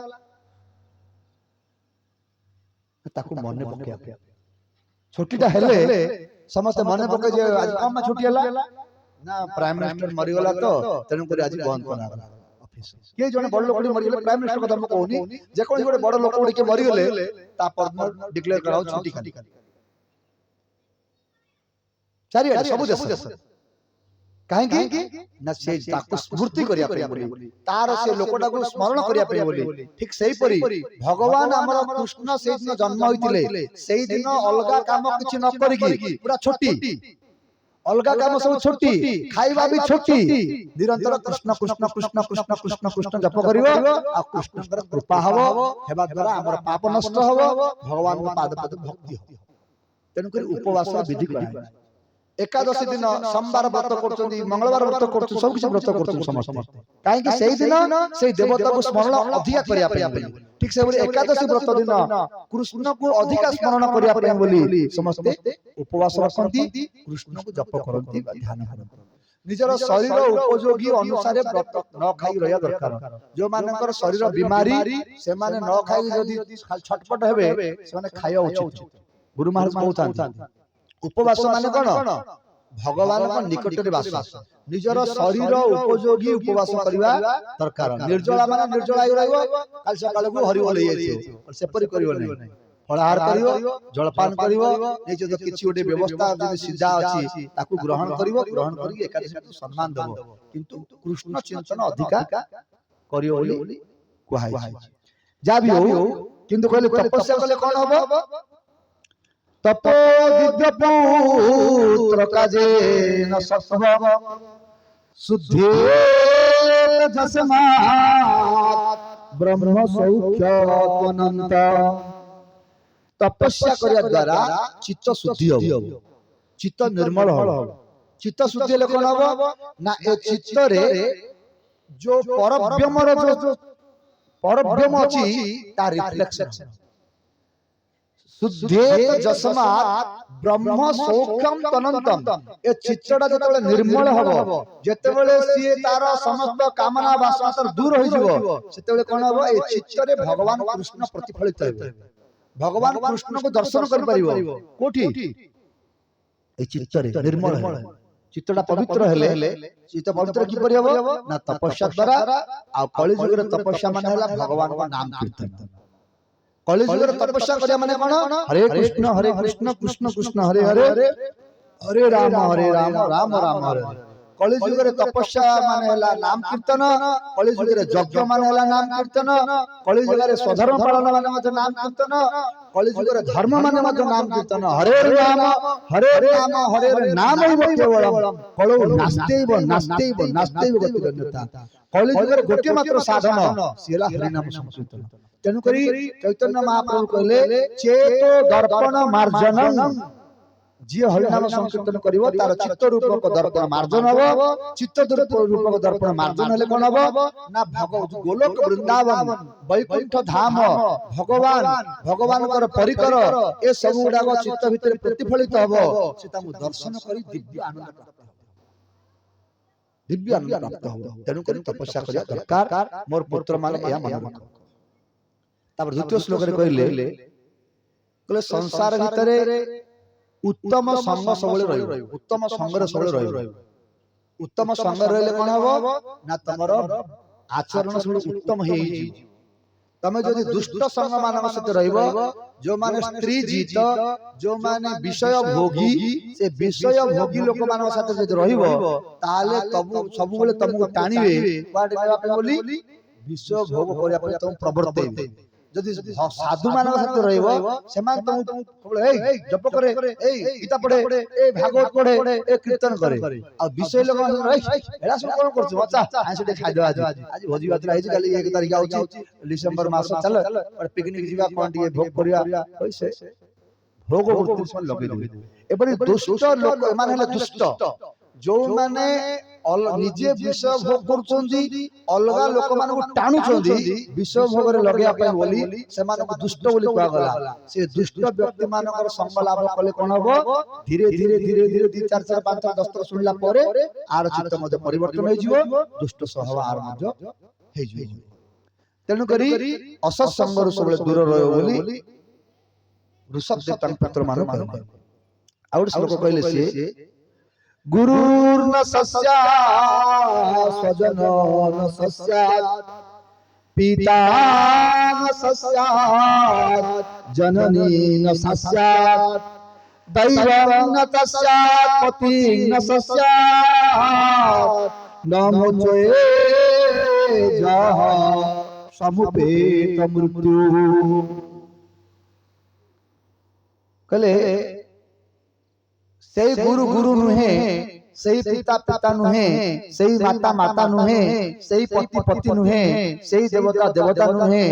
ताकू मने पके छुट्टीटा हेले समस्त मने पके जे आज कम छुट्टी हला ना प्राइम मिनिस्टर मरि गेला तो तेनु करी आज बंद करा गेला ऑफिस के जने बड़ लोकडी मरि गेले प्राइम मिनिस्टर कदम कहूनी जे कोन गोटे बड़ लोकडी के मरि गेले ता पर डिक्लेयर कराओ छुट्टी खाली चारि आडे सब देश काहे की ना से ताकू स्मृति करिया पे बोली तार से लोकटा को स्मरण करिया पे बोली ठीक सेही परी भगवान हमर कृष्ण सेही दिन जन्म होइतिले सेही दिन अलगा काम किछि न करिकी पूरा छुट्टी अलगा काम सब छुट्टी खाइबा भी छुट्टी निरंतर कृष्ण कृष्ण कृष्ण कृष्ण कृष्ण कृष्ण जप करिवो आ कृष्णकर कृपा हबो हेबा द्वारा हमर पाप नष्ट हबो भगवान को पाद पद भक्ति हो तेनु करी उपवास विधि कराय एकादशी दिन सोमवार व्रत करछन्ती मंगलवार व्रत करछन सब किछ व्रत करछन समस्त काहे कि सेही दिन सेही देवता को स्मरण अधिक करिया पे ठीक से बोली एकादशी व्रत दिन कृष्ण को अधिक स्मरण करिया पे बोली समस्त उपवास रखन्ती कृष्ण को जप करन्ती ध्यान करन्ती निजर शरीर उपयोगी अनुसार व्रत न खाई रहया दरकार जो मानकर शरीर बीमारी से माने न खाई जदी छटपट हेबे से माने खाया उचित गुरु महाराज कहउतान उपवास माने कोन भगवान को निकट रे वास निजर शरीर उपयोगी उपवास करिवा दरकार निर्जला माने निर्जला रहइबो काल सकाळ को हरि बोल जाइछो से परि करिवो नै फलाहार करिवो जलपान करिवो ए जे किछि ओटे व्यवस्था जे सीधा अछि ताकू ग्रहण करिवो ग्रहण करी एकादशी को सम्मान देबो किंतु कृष्ण चिंतन अधिका करियो बोली कुहाइ जा भी हो किंतु कहले तपस्या कले कोन हबो तपो दिव्य पुत्र काजे न सत्व शुद्धि तस्मात् ब्रह्म सौख्य अनंत। तपस्या करिया द्वारा चित्त शुद्धि हो, चित्त निर्मल हो। चित्त शुद्धि हेले कोन हबो ना ए चित्त रे जो परब्रह्मर जो परब्रह्म अछि ता रिफ्लेक्शन शुद्धेत जस्मात् ब्रह्म सौख्यम तनंतम। ए चित्तटा जतबेले निर्मल हबो, जतबेले सिए तार समस्त कामना वासना तर दूर होई जिवो, सेतबेले कोन हबो ए चित्त रे भगवान कृष्ण प्रतिफलित हेबे। भगवान कृष्ण को दर्शन कर परिबो कोठी ए चित्त रे निर्मल है। चित्तटा पवित्र हेले चित्त पवित्र कि परि हबो ना तपस्या द्वारा। आ कलि जुग रे तपस्या माने हला भगवान को नाम कीर्तन। कलि जुग रे तपस्या करिया माने कोन हरे कृष्ण कृष्ण कृष्ण हरे हरे, हरे राम राम राम हरे। कलि जुग रे तपस्या माने हला नाम कीर्तन। कलि जुग रे यज्ञ माने हला नाम कीर्तन। कलि जुग रे स्वधर्म पालन माने मते नाम कीर्तन। कलि जुग रे धर्म माने मते नाम कीर्तन। हरे नाम हरे नाम केवलम कलौ नास्तेव नास्तेव नास्तेव गति अन्यथा। कलि जुग रे गोटे मात्र साधन सेला हरि नाम संकीर्तन। तेनु करी चैतन्य महाप्रभु कहले चेतो दर्पण मार्जनम। जी हरि नाम संकीर्तन करिवो तार चित्त रूपक दर्पण मार्जन हबो। चित्त रूपक दर्पण मार्जन हेले कोन हबो ना गोलोक वृंदावन वैकुंठ धाम भगवान कर परिकर ए सब गुडा चित्त भितर प्रतिफलित हबो। से तामु दर्शन करी दिव्य आनंद प्राप्त हबो। तेनु करी तपस्या करिया दरकार। मोर पुत्र माने या मन रख। तापर द्वितीय श्लोक रे कहले संसार भितरे उत्तम संग सबले रहिबो। उत्तम संग रे सबले रहिबो। उत्तम संग रहले कोन हबो ना तमर आचरण सब उत्तम हेई जी। तमे जदि दुष्ट संग मानक सते रहिबो, जो माने स्त्री जीत, जो माने विषय भोगी, से विषय भोगी लोक मानक सते जदि रहिबो ताले तबु सब बेले तमको टाणीबे क्वाड नेबा पे बोली विषय भोग करिया पे तुम प्रवर्तेबे। जदि साधु मानक सते रहिबो सेमान तुम ए जप करे ए गीता पढ़े ए भागवत पढ़े ए कीर्तन करे। आ विषय लोक एला सब कोन करछ बच्चा आइ सेटे खाइ दो। आज भोजी भात आइछ काली 1 तारिख आउची डिसेंबर मास चल और पिकनिक जीवा कोन टिके भोग करिया होइसे भोग वृत्ति से लगे दे। एपरि दुष्ट लोक माने हले दुष्ट जो माने निजे विषय भोग करछंदी अलगा लोक मानको टाणुछंदी विषय भोग रे लगे आपे बोली से मानको दुष्ट बोली कुआ गला। से दुष्ट व्यक्ति मानकर संग लाभ कले कोन हबो धीरे धीरे 2 4 4 5 10 10 सुनला परे आर चित्त मध्ये परिवर्तन होई जिवो। दुष्ट स्वभाव आर मध्ये हेई जिवो। तेनु करी असत संग रु सबले दूर रहयो बोली ऋषभ देवता पुत्र मानो कहले। और श्लोक कहले से गुरुर्न सस्या स्वजन न सस्या पिता न सस्या जननी न सस्या दैवं न तस्या पति न सस्या न मुचे जहा समुपेत मृत्यु। कहले सेई गुरु गुरु नुहे, सेई पिता पिता नुहे, सेई माता माता नुहे, सेई पति पति नुहे, सेई देवता देवता नुहे,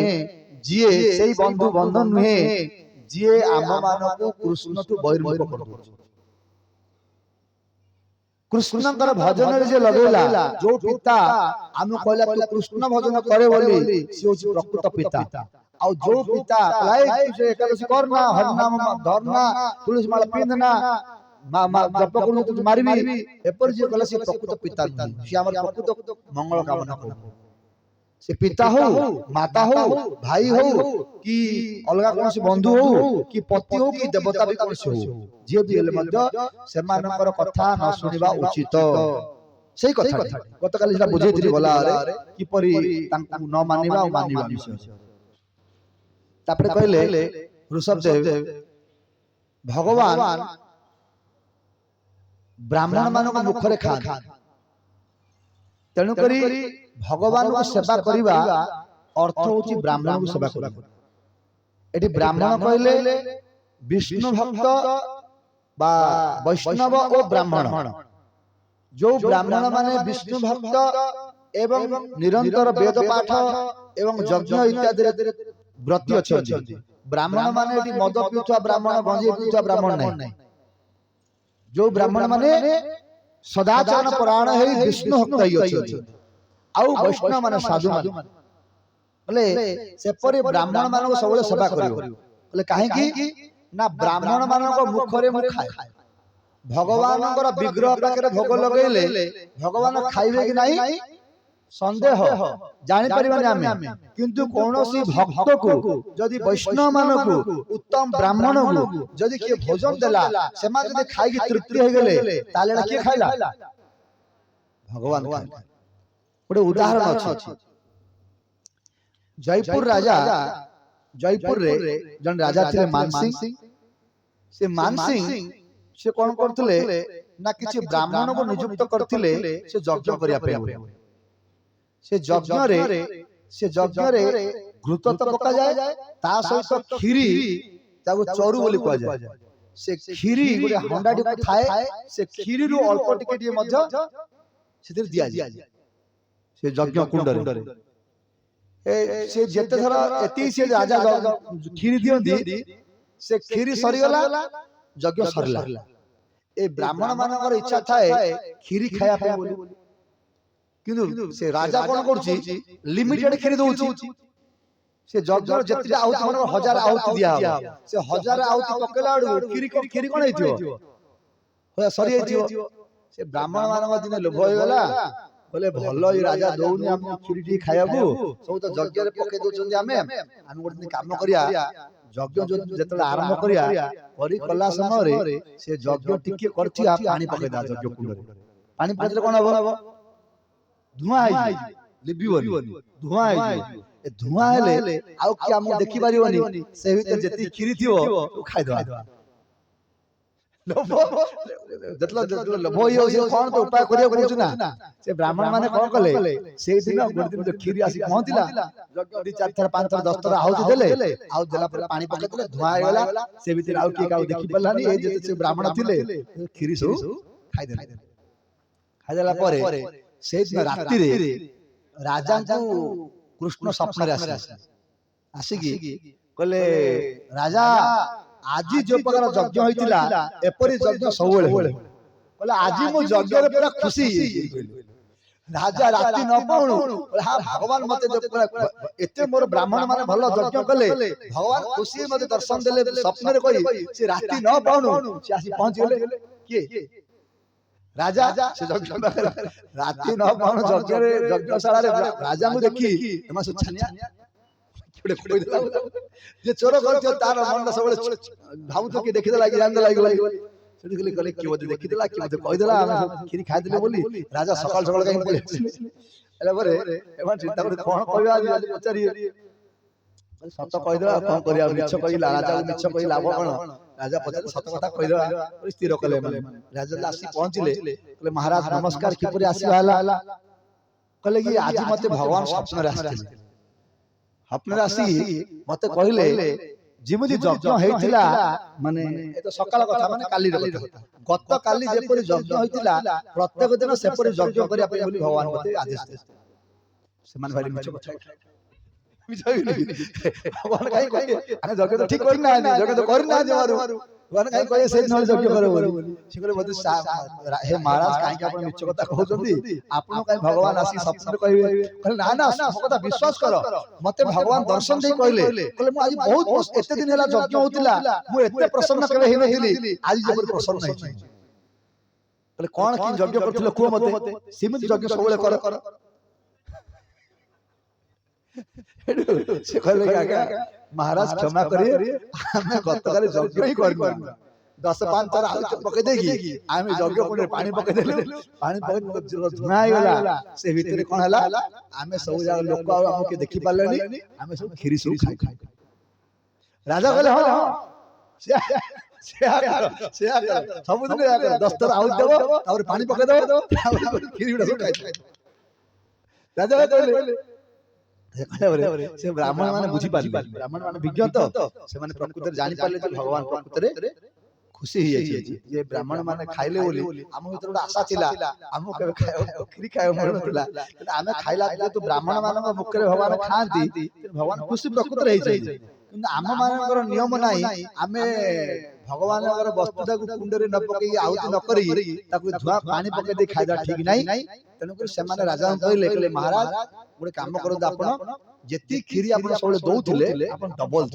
जिए सेई बंधु बंधन नुहे, जिए आम मानकु कृष्ण तु बहिर्मुख कर दो। कृष्णकर भजन रे जे लगेला जो पिता आम कहला तू कृष्ण भजन करे बोली से होची प्रकृत पिता। आ जो पिता लाई से एकादशी करना हरि नाम धरना तुलसी माला पिंधना जप करू तो मारबी एपर जे कहला से प्रकृत पिता नहीं। से हमर प्रकृत मंगल कामना को से पिता हो माता हो भाई हो कि अलगा कोन से बंधु हो कि पति हो कि देवता भी कोन से हो जे भी हेले मध्य से मानकर कथा न सुनिबा उचित। सही कथा गत काली सेटा बुझेइतिरि गला रे कि परि तांकु न मानिबा आ मानिबा विषय। तापरे कहले ऋषभ देव भगवान ब्राह्मण मानक मुखरे खान। तेणु करी भगवान को सेवा करिबा अर्थ होची ब्राह्मण को सेवा करिबा। एठी ब्राह्मण कहले विष्णु भक्त बा वैष्णव और ब्राह्मण। जो ब्राह्मण माने विष्णु भक्त ଏବଂ ନିରନ୍ତର ବେଦ ପାଠ ଏବଂ ଯଜ୍ଞ ଇତ୍ୟାଦିରେ ବ୍ରତୀ ଅଛନ୍ତି। ବ୍ରାହ୍ମଣ ମାନେ ଏଠି ମଦ ପିଉଥିବା ବ୍ରାହ୍ମଣ, ଗଞ୍ଜେଇ ପିଉଥିବା ବ୍ରାହ୍ମଣ ନାହିଁ। ଯୋଉ ବ୍ରାହ୍ମଣ ମାନେ ସଦାଚରଣ ପରାୟଣ ହେଇ ବିଷ୍ଣୁ ଭକ୍ତ ଅଛନ୍ତି, ଆଉ ବୈଷ୍ଣବ ମାନେ ସାଧୁ ମାନେ ବୋଲେ ସେପରି ବ୍ରାହ୍ମଣ ମାନଙ୍କୁ ସବୁବେଳେ ସେବା କରିବ। ବୋଲେ କାହିଁକି ନା ବ୍ରାହ୍ମଣ ମାନଙ୍କ ମୁଖରେ ମୁଁ ଖାଏ। ଭଗବାନଙ୍କର ବିଗ୍ରହ ପାଖରେ ଭୋଗ ଲଗେଇଲେ ଭଗବାନ ଖାଇବେ କି ନାହିଁ ସନ୍ଦେହ, ଜାଣିପାରିବାନି ଆମେ। କିନ୍ତୁ କୌଣସି ଭକ୍ତକୁ ଯଦି ବୈଷ୍ଣବ ମାନଙ୍କୁ ଉତ୍ତମ ବ୍ରାହ୍ମଣକୁ ଯଦି କିଏ ଭୋଜନ ଦେଲା, ସେମାନେ ଯଦି ଖାଇକି ତୃପ୍ତି ହେଇଗଲେ, ତାହେଲେ ଏଟା କିଏ ଖାଇଲା? ଭଗବାନ ଖାଇଲା। ଗୋଟେ ଉଦାହରଣ ଅଛି। ଜୟପୁର ରାଜା, ଜୟପୁରରେ ଜଣେ ରାଜା ଥିଲେ ମାନସିଂ। ସେ ମାନସିଂ ସେ କଣ କରୁଥିଲେ ନା କିଛି ବ୍ରାହ୍ମଣକୁ ନିଯୁକ୍ତ କରିଥିଲେ ସେ ଯଜ୍ଞ କରିବା ପାଇଁ। ସେ ଯଜ୍ଞରେ ଘୃତ ତ ପକାଯାଏ, ତା ସହିତ କ୍ଷୀରି, ତାକୁ ଚରୁ ବୋଲି କୁହାଯାଏ। ସେ କ୍ଷୀରି ଗୋଟେ ହଣ୍ଡାଟି ଥାଏ, ସେ କ୍ଷୀରିରୁ ଅଳ୍ପ ଟିକେ ଟିକେ ମଧ୍ୟ ସେଥିରେ ଦିଆଯାଏ ସେ ଯଜ୍ଞ କୁଣ୍ଡରେ। ସେ ଯେତେ ଥର ଏତିକି ସେ ରାଜା କ୍ଷୀରି ଦିଅନ୍ତି, ସେ କ୍ଷୀରି ସରିଗଲା, ଯଜ୍ଞ ସରିଲା। ଏ ବ୍ରାହ୍ମଣ ମାନଙ୍କର ଇଚ୍ଛା ଥାଏ କ୍ଷୀରି ଖାଇବା ପାଇଁ ବୋଲି, କିନ୍ତୁ ସେ ରାଜା କଣ କରୁଛି ଲିମିଟେଡ କ୍ଷୀରି ଦଉଛି। ସେ ଯଜ୍ଞର ଯେତିକି ଆହୁତି ମାନଙ୍କର 1000 ଆହୁତି ଦିଆ ହବ, ସେ 1000 ଆହୁତି ପକେଇଲା ବେଳକୁ କ୍ଷୀରି କଣ ହେଇଥିବ, ସରି ଯାଇଥିବ। ସେ ବ୍ରାହ୍ମଣ ମାନଙ୍କ ଦିନେ ଲୋଭ ହେଇଗଲା, ବୋଲେ ଭଲ ଏଇ ରାଜା ଦଉନି ଆମକୁ କ୍ଷୀରି ଟିକେ ଖାଇବାକୁ, ସବୁ ତ ଯଜ୍ଞରେ ପକେଇ ଦଉଛନ୍ତି, ଆମେ ଗୋଟେ ଦିନ କାମ କରିବା, ଯଜ୍ଞ ଯେତେବେଳେ ଆରମ୍ଭ କରିବା, କରି କଲା ସମୟରେ ସେ ଯଜ୍ଞ ଟିକେ କରିଥିବା ପାଣି ପକେଇଦବା ଯଜ୍ଞ କୁଣ୍ଡରେ। ପାଣି ପକେଇଲେ କଣ ହବ? ଧୂଆଁ ହେଇଯିବ, ଲିଭିବନି, ଧୂଆଁ ହେଇଯିବ। ଏ ଧୂଆଁ ହେଲେ ଆଉ କିଏ ଆମକୁ ଦେଖିପାରିବନି, ସେ ଭିତରେ ଯେତିକି କ୍ଷୀରି ଥିବ ଖାଇଦବା। ଯେତେବେଳେ ଲୋଭ ହେଇଯାଉଛି, କଣ ତ ଉପାୟ କରିବାକୁ ପଡୁଛି ନା। ସେ ବ୍ରାହ୍ମଣ ମାନେ କଣ କଲେ, ସେଇଦିନ ଗୋଟେ ଦିନ କ୍ଷୀରି ଆସି ପହଞ୍ଚିଲା, ଯଜ୍ଞ 2 4 ଥର 5 ଥର 10 ଥର ଆହୁତି ଦେଲେ, ଆଉ ଦେଲା ପରେ ପାଣି ପକେଇଦେଲେ, ଧୂଆଁ ହେଇଗଲା। ସେ ଭିତରେ ଆଉ କିଏ କାହାକୁ ଦେଖି ପାରିଲାନି। ଏ ଯେତେ ସେ ବ୍ରାହ୍ମଣ ଥିଲେ କ୍ଷୀରି ସବୁ ଖାଇଦେଲେ। ଖାଇଦେଲା ପରେ ସେଇଦିନ ରାତିରେ ରାଜାଙ୍କୁ କୃଷ୍ଣ ସ୍ୱପ୍ନରେ ଆସିକି କହିଲେ, ରାଜା ଆଜି ଯୋଉ ପ୍ରକାର ଯଜ୍ଞ ହେଇଥିଲା, ଏପରି ଯଜ୍ଞ ସବୁବେଳେ ହୁଏ। କହିଲେ ଆଜି ମୁଁ ଯଜ୍ଞରେ ପୁରା ଖୁସି ହେଇଯାଇଛି। ରାଜା ରାତି ନ ପାଉଣୁ ହଁ ଭଗବାନ ମତେ ଏତେ ମୋର ବ୍ରାହ୍ମଣ ମାନେ ଭଲ ଯଜ୍ଞ କଲେ, ଭଗବାନ ଖୁସି ମତେ ଦର୍ଶନ ଦେଲେ ସ୍ୱପ୍ନରେ କହି, ସେ ରାତି ନ ପାଉଣୁ ସେ ଆସି ପହଞ୍ଚିଗଲେ। କିଏ? ରାଜା। ସେ ଯଜ୍ଞ ପାଖରେ ରାତି ନ ପାଉଣୁ ଯଜ୍ଞରେ ଯଜ୍ଞଶାଳାରେ ରାଜାଙ୍କୁ ଦେଖି ଏମାନେ ସବୁ ଛାନିଆ। ଯେ ଚୋର କରିଥିବ ତାର ମନ ସବୁବେଳେ ଭାବୁଥିବ କି ଦେଖିଦେଲା କି ଜାଣିଦେଲା କି, ସେଠି କହିଲେ କିଏ ବୋଧେ ଦେଖିଦେଲା, କିଏ ବୋଧେ କହିଦେଲା, ଆମେ ସବୁ କ୍ଷୀରି ଖାଇଦେଲେ ବୋଲି। ରାଜା ସକାଳ ସକାଳ କାହିଁକି ପଳେଇ ଆସିଲେ? ହେଲା ପରେ ଏମାନେ ଚିନ୍ତା କରି କଣ କହିବା, ଆଜି ପଚାରିବେ। ସତ କହିଦେବା, କଣ କରିବା, ମିଛ କହିଲା ରାଜାକୁ ମିଛ କହି ଲାଭ କଣ? ରାଜା ପଚାରିଲେ ସତ କଥା କହିଦେବା ସ୍ଥିର କଲେ। ରାଜା ଆସି ପହଞ୍ଚିଲେ, କହିଲେ ମହାରାଜ ନମସ୍କାର, କିପରି ଆସିବା ହେଲା? କହିଲେ କି ଆଜି ମତେ ଭଗବାନ ସ୍ୱପ୍ନରେ ଆସିଥିଲେ। ସ୍ୱପ୍ନରେ ଆସି ମତେ କହିଲେ ଯେମିତି ଯଜ୍ଞ ହେଇଥିଲା, ମାନେ ଏ ତ ସକାଳ କଥା, ମାନେ କାଲିର କଥା, ଗତକାଲି ଯେପରି ଯଜ୍ଞ ହେଇଥିଲା ପ୍ରତ୍ୟେକ ଦିନ ସେପରି ଯଜ୍ଞ କରିବା ପାଇଁ ବୋଲି ଭଗବାନ ମତେ ଆଦେଶ ଦେଇଥିଲେ। ସେମାନେ ଭାରି ମିଛ କଥା, ଭଗବାନ କାହିଁ କହିବେ ଆମେ ଯଜ୍ଞ ତ ଠିକ କରିନାହାନ୍ତି, ଯଜ୍ଞ ତ କରିନାହାନ୍ତି, ଭଗବାନ କାହିଁ କହିବେ ସେଇଦିନ ଯଜ୍ଞ କର ବୋଲି? ସେ କହିଲେ ବୋଧେ ହେ ମହାରାଜ କାହିଁକି ଆପଣ ମିଛ କଥା କହୁଛନ୍ତି, ଆପଣ କାହିଁ ଭଗବାନ ଆସି ସ୍ୱପ୍ନରେ କହିବେ? କହିଲେ ନା ନା, ମୋ କଥା ବିଶ୍ୱାସ କର, ମତେ ଭଗବାନ ଦର୍ଶନ ଦେଇ କହିଲେ ମୁଁ ଆଜି ବହୁତ ଏତେ ଦିନ ହେଲା ଯଜ୍ଞ ହଉଥିଲା, ମୁଁ ଏତେ ପ୍ରସନ୍ନ କେବେ ହେଇନଥିଲି, ଆଜି ଯେପରି ପ୍ରସନ୍ନ ହେଇଛି। କହିଲେ କଣ କି ଯଜ୍ଞ କରୁଥିଲ କୁହ ମତେ? ସେମିତି ଯଜ୍ଞ ସବୁବେଳେ କର। ସେ କହିଲେ ଆଜ୍ଞା ମହାରାଜ କ୍ଷମା କରିବେ, ଆମେ ଗତକାଲି ଯଜ୍ଞ ହିଁ କରିନୁ। 10-5 ଥର ଆହୁତି ପକେଇ ଦେଇକି ଆମେ ଯଜ୍ଞ କୁଣ୍ଡରେ ପାଣି ପକେଇଦେଲୁ, ପାଣି ପକେଇ ଧୂଆଁ ହେଇଗଲା। ସେ ଭିତରେ କଣ ହେଲା, ଆମେ ସବୁ ଯାକ ଲୋକ ଆଉ ଆମକୁ ଦେଖି ପାରିଲେନି, ଆମେ ସବୁ କ୍ଷୀରି ସବୁ ଖାଇ। ରାଜା କହିଲେ ହଁ ହଁ, ସବୁଦିନ 10 ଥର ଆହୁତି ଦେବ, ତାପରେ ପାଣି ପକେଇଦବ, ତାପରେ କ୍ଷୀରି ଗୁଡା ସବୁ ଖାଇଦେବ। ରାଜା କହିଲେ ସେ ବ୍ରାହ୍ମଣ ମାନେ ବୁଝିପାରିଲେ, ବ୍ରାହ୍ମଣ ମାନେ ବିଜ୍ଞ ତ, ସେମାନେ ପ୍ରକୃତରେ ଜାଣିପାରିଲେ ଯେ ଭଗବାନ ପ୍ରକୃତରେ खुशी जे ब्राह्मण माने खाइले बोली हम भीतर गोटे आशा थिला हम केबे खायो खिरी खायो मिलुनथिला आमे खाइला जेतु ब्राह्मण मानक मुखरे भगवान खांती भगवान खुशी प्रकृत रही जाई किंतु आम मानकर नियम नाही आमे भगवान वस्तुटा कुंडरे न पकई आहुति न करी ताकू धुआ पानी पके दे खाइदा ठीक नाही तनु कर से माने राजा कहले महाराज गोटे काम करत आपण जेती खिरी आपण सबले दउथिले आपण डबल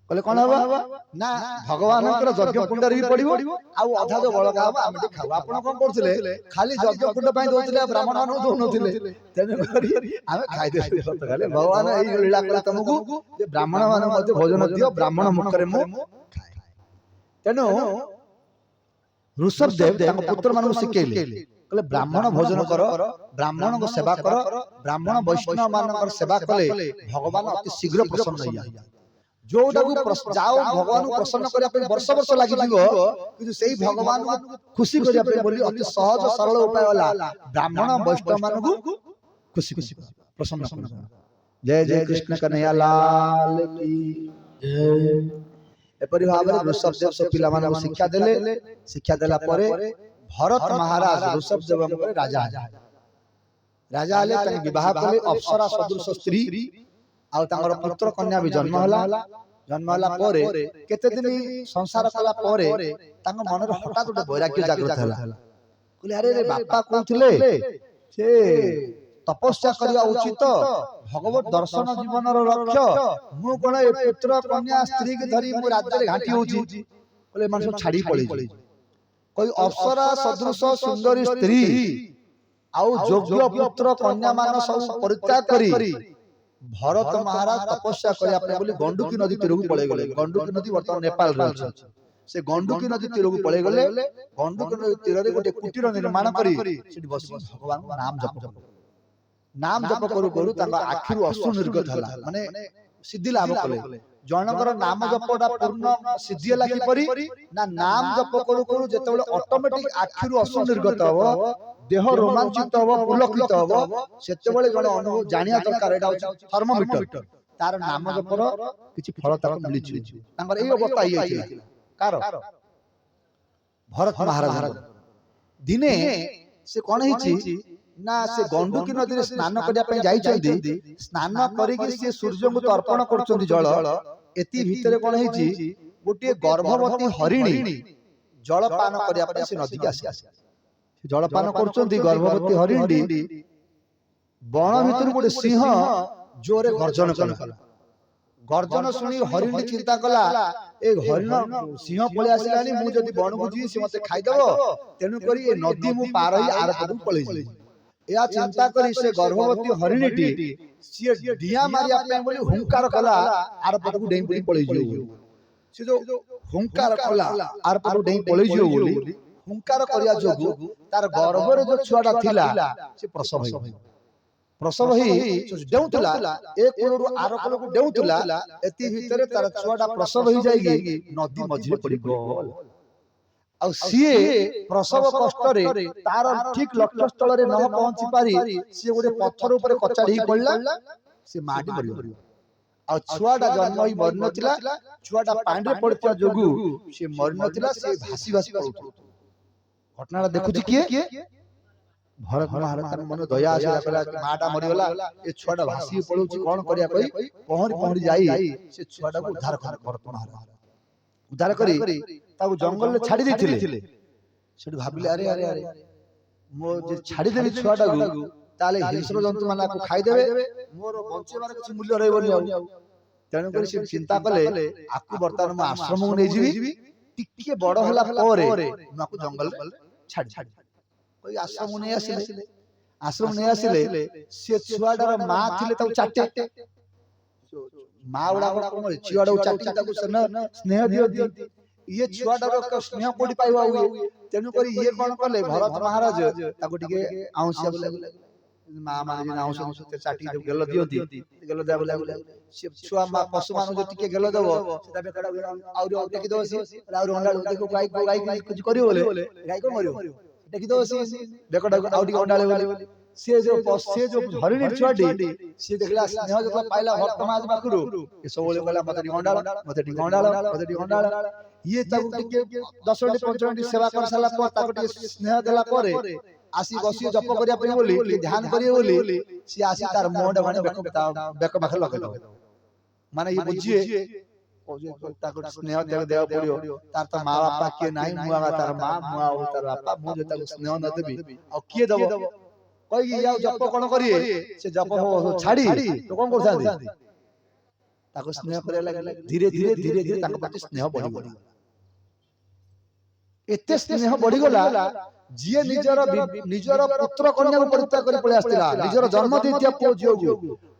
कहले कौन हवा ना भगवान यज्ञ कुंड भी पड़ो आउ अधा जो बड़का हम आम खाऊ आप कौन करते खाली यज्ञ कुंड दौले ब्राह्मण मान दौन तेणुक खाई भगवान लीला कले तुमको ब्राह्मण मान भोजन दियो ब्राह्मण मुखरे मु तेणु ऋषभ देव पुत्र मान शिखेले कहले ब्राह्मण भोजन कर ब्राह्मण को सेवा कर ब्राह्मण वैष्णव मान सेवा कले भगवान अति शीघ्र प्रसन्न होइया जोटा जाओ भगवान को प्रसन्न करने वर्ष वर्ष लगी कि सही भगवान को खुशी करने बोली अति सहज सरल उपाय वाला ब्राह्मण वैष्णव मान को खुशी खुशी प्रसन्न करना। जय जय कृष्ण कन्हैया लाल की जय। एपरि भाव ऋषभ देव सब पिला मान शिक्षा देले शिक्षा देला परे भरत महाराज ऋषभ देव राजा राजा आले तने विवाह कले अप्सरा सदृश स्त्री पुत्र कन्या भी जन्म होला केते दिन संसार कला मन हठात गोटे वैराग्य जागृत है कहले अरे बापा कहते से तपस्या करवा उचित भगवत दर्शन जीवन लक्ष्य मु कौन पुत्र कन्या स्त्री की धरी मु राज्य घाटी होची कहले मन सब छाड़ी पड़ी कोई अप्सरा सदृश सुंदरी स्त्री आउ योग्य पुत्र कन्या मान सब परित्याग करी भरत महाराज तपस्या करने गंडुकी नदी तीर को पड़े गले गंडुकी नदी बर्तमान नेपाल से गंडुकी नदी तीर को पड़े गले गंडुकी नदी तीर रे गोटे कुटीर निर्माण करी सेठी बसी भगवान को नाम जप करू करू तांका आखिरु अश्रु निर्गत हला माने सिद्धि लाभ कले जनकर नाम जपटा पूर्ण सिद्धि हला कि परी ना नाम जप करू करू जेतेबेले ऑटोमेटिक आखिरु अश्रु निर्गत हो देह रोमांचित हो पुलकित हो सेतेबेले जने अनुभव जानिया दरकार एटा होची थर्मोमीटर तार नाम जपर किछि फल ताक मिलिछि तांकर एई अवस्था ही आइथिला कार भरत महाराज दिने से कोन हिछि ना से गंडुकी नदी स्नान करिया पे जाई चंदी स्नान करी कि से सूर्य को तर्पण करचंदी जल एति भीतर कोन हिछि गोटे गर्भवती हरिणी जल पान करिया पे से नदी के आसी जलपान करचंदी गर्भवती हरिणी बण भीतर गोटे सिंह जोरे गर्जन कला गर्जन सुनी हरिणी चिंता कला ए हरिण सिंह पळे आसिलानी मु जदी बण को जी से मते खाइ देबो तेनु करी ए नदी मु पार ही आर पदु पळे जी या चिंता करी से गर्भवती हरिणीटी से डिया मारिया पे बोली हुंकार कला आर पदु डेई पड़ी पळे जी से जो हुंकार कला आर पदु डेई पळे जी बोली हुंकार करिया जोगु तार गर्भरे जो छुआटा थिला से प्रसव ही डेउतला एक कोलरु आर कोलरु डेउतला एति भितरे तार छुआटा प्रसव ही जाईगी नदी मझिरे पड़ी गल आ सिए प्रसव कष्ट रे तार ठीक लक्ष्य स्थल रे न पहुंची पारी से गोटे पत्थर ऊपर कचाड़ी पड़ला से माटी मरि आ छुआटा जन्म ही मरि नथिला छुआटा पांडे पड़तिया जोगु से मरि नथिला से भासी भासी पड़ुतो घटना देखुची किए भरत महाराज मन दया आसिला कहला कि माटा मरि गला ए छुआटा भासी पड़ुची कोन करिया कहि पहरी पहरी जाई से छुआटा को उद्धार कर भरत महाराज उद्धार करी ताऊ जंगल में छाड़ी देथिले सेठी भाबिले अरे अरे अरे मो जे छाड़ी देली छुआटा को ताले हिंस्र जंतु माना को खाइ देबे मोर बंचेबार किछ मूल्य रहबोनी आ तेनु करी से चिंता कले आकु वर्तमान म आश्रम को नै जीवी टिके बड़ होला परे माकु जंगल छाड़ी कोई आश्रम नै आसिले से छुआडार मां थिले ताऊ चाटे मां उडा कोन छुआडा चाटी ताकू स्नेह दियो ये छुआडार स्नेह कोडी पाइबा हुए तेनु करी ये कोन कले भरत महाराज ताकू टिके आउसिया बोले मां माने आउस ते चाटी गेल दियोती गेल दे बोले से छुआ मा पशु मानु जो टिके गेल देबो सेटा बेकड़ा आउरी औटे की दोसी आउरी अंडा देखो गाय कुछ करियो बोले गाय को मरियो देखि दोसी बेकड़ा आउटी अंडाले बोले से जो हरिणी छुआटी से देखला स्नेह जो पाइला भक्त महाराज बाकुरु ए सबले कहला मते डी अंडाल मते डी अंडाल मते डी अंडाल ଇଏ ତାକୁ ଟିକେ 10 ମିନିଟ୍ 15 ମିନିଟ୍ ସେବା କରି ସାରିଲା ପରେ ତାକୁ ଟିକେ ସ୍ନେହ ଦେଲା ପରେ ଆସି ବସି ଜପ କରିବା ପାଇଁ ବୋଲି ଟିକେ ଧ୍ୟାନ କରିବେ ବୋଲି ସିଏ ଆସି ତାର ମୁହଁଟା ମାନେ ବେକ ପାଖରେ ଲଗେଇଦବ। ମାନେ ଇଏ ବୁଝିଏ ତାକୁ ସ୍ନେହ ଦେବାକୁ ପଡିବ। ତାର ତ ମା ବାପା କିଏ ନାହିଁ, ମୁଁ ଆଗ ତାର ମା, ମୁଁ ଆଉ ତାର ବାପା, ମୁଁ ଯଦି ତାକୁ ସ୍ନେହ ନ ଦେବି ଆଉ କିଏ ଦବ କହିକି ଆଉ ଜପ କଣ କରିବେ, ସେ ଜପ ଛାଡି ତ କଣ କରୁଥାନ୍ତି ତାକୁ ସ୍ନେହ କରିବା ଲାଗିଲେ ଧୀରେ ଧୀରେ ଧୀରେ ଧୀରେ ତାଙ୍କ ପ୍ରତି ସ୍ନେହ ବଢିଗଲା। ଏତେ ସ୍ନେହ ବଢିଗଲା ଯିଏ ନିଜର ପୁତ୍ର କନ୍ୟାକୁ ପରିତ୍ୟାଗ କରି ପଳେଇ ଆସିଥିଲା, ନିଜର ଜନ୍ମ ଦେଇଥିବା ପୁଅ ଝିଅକୁ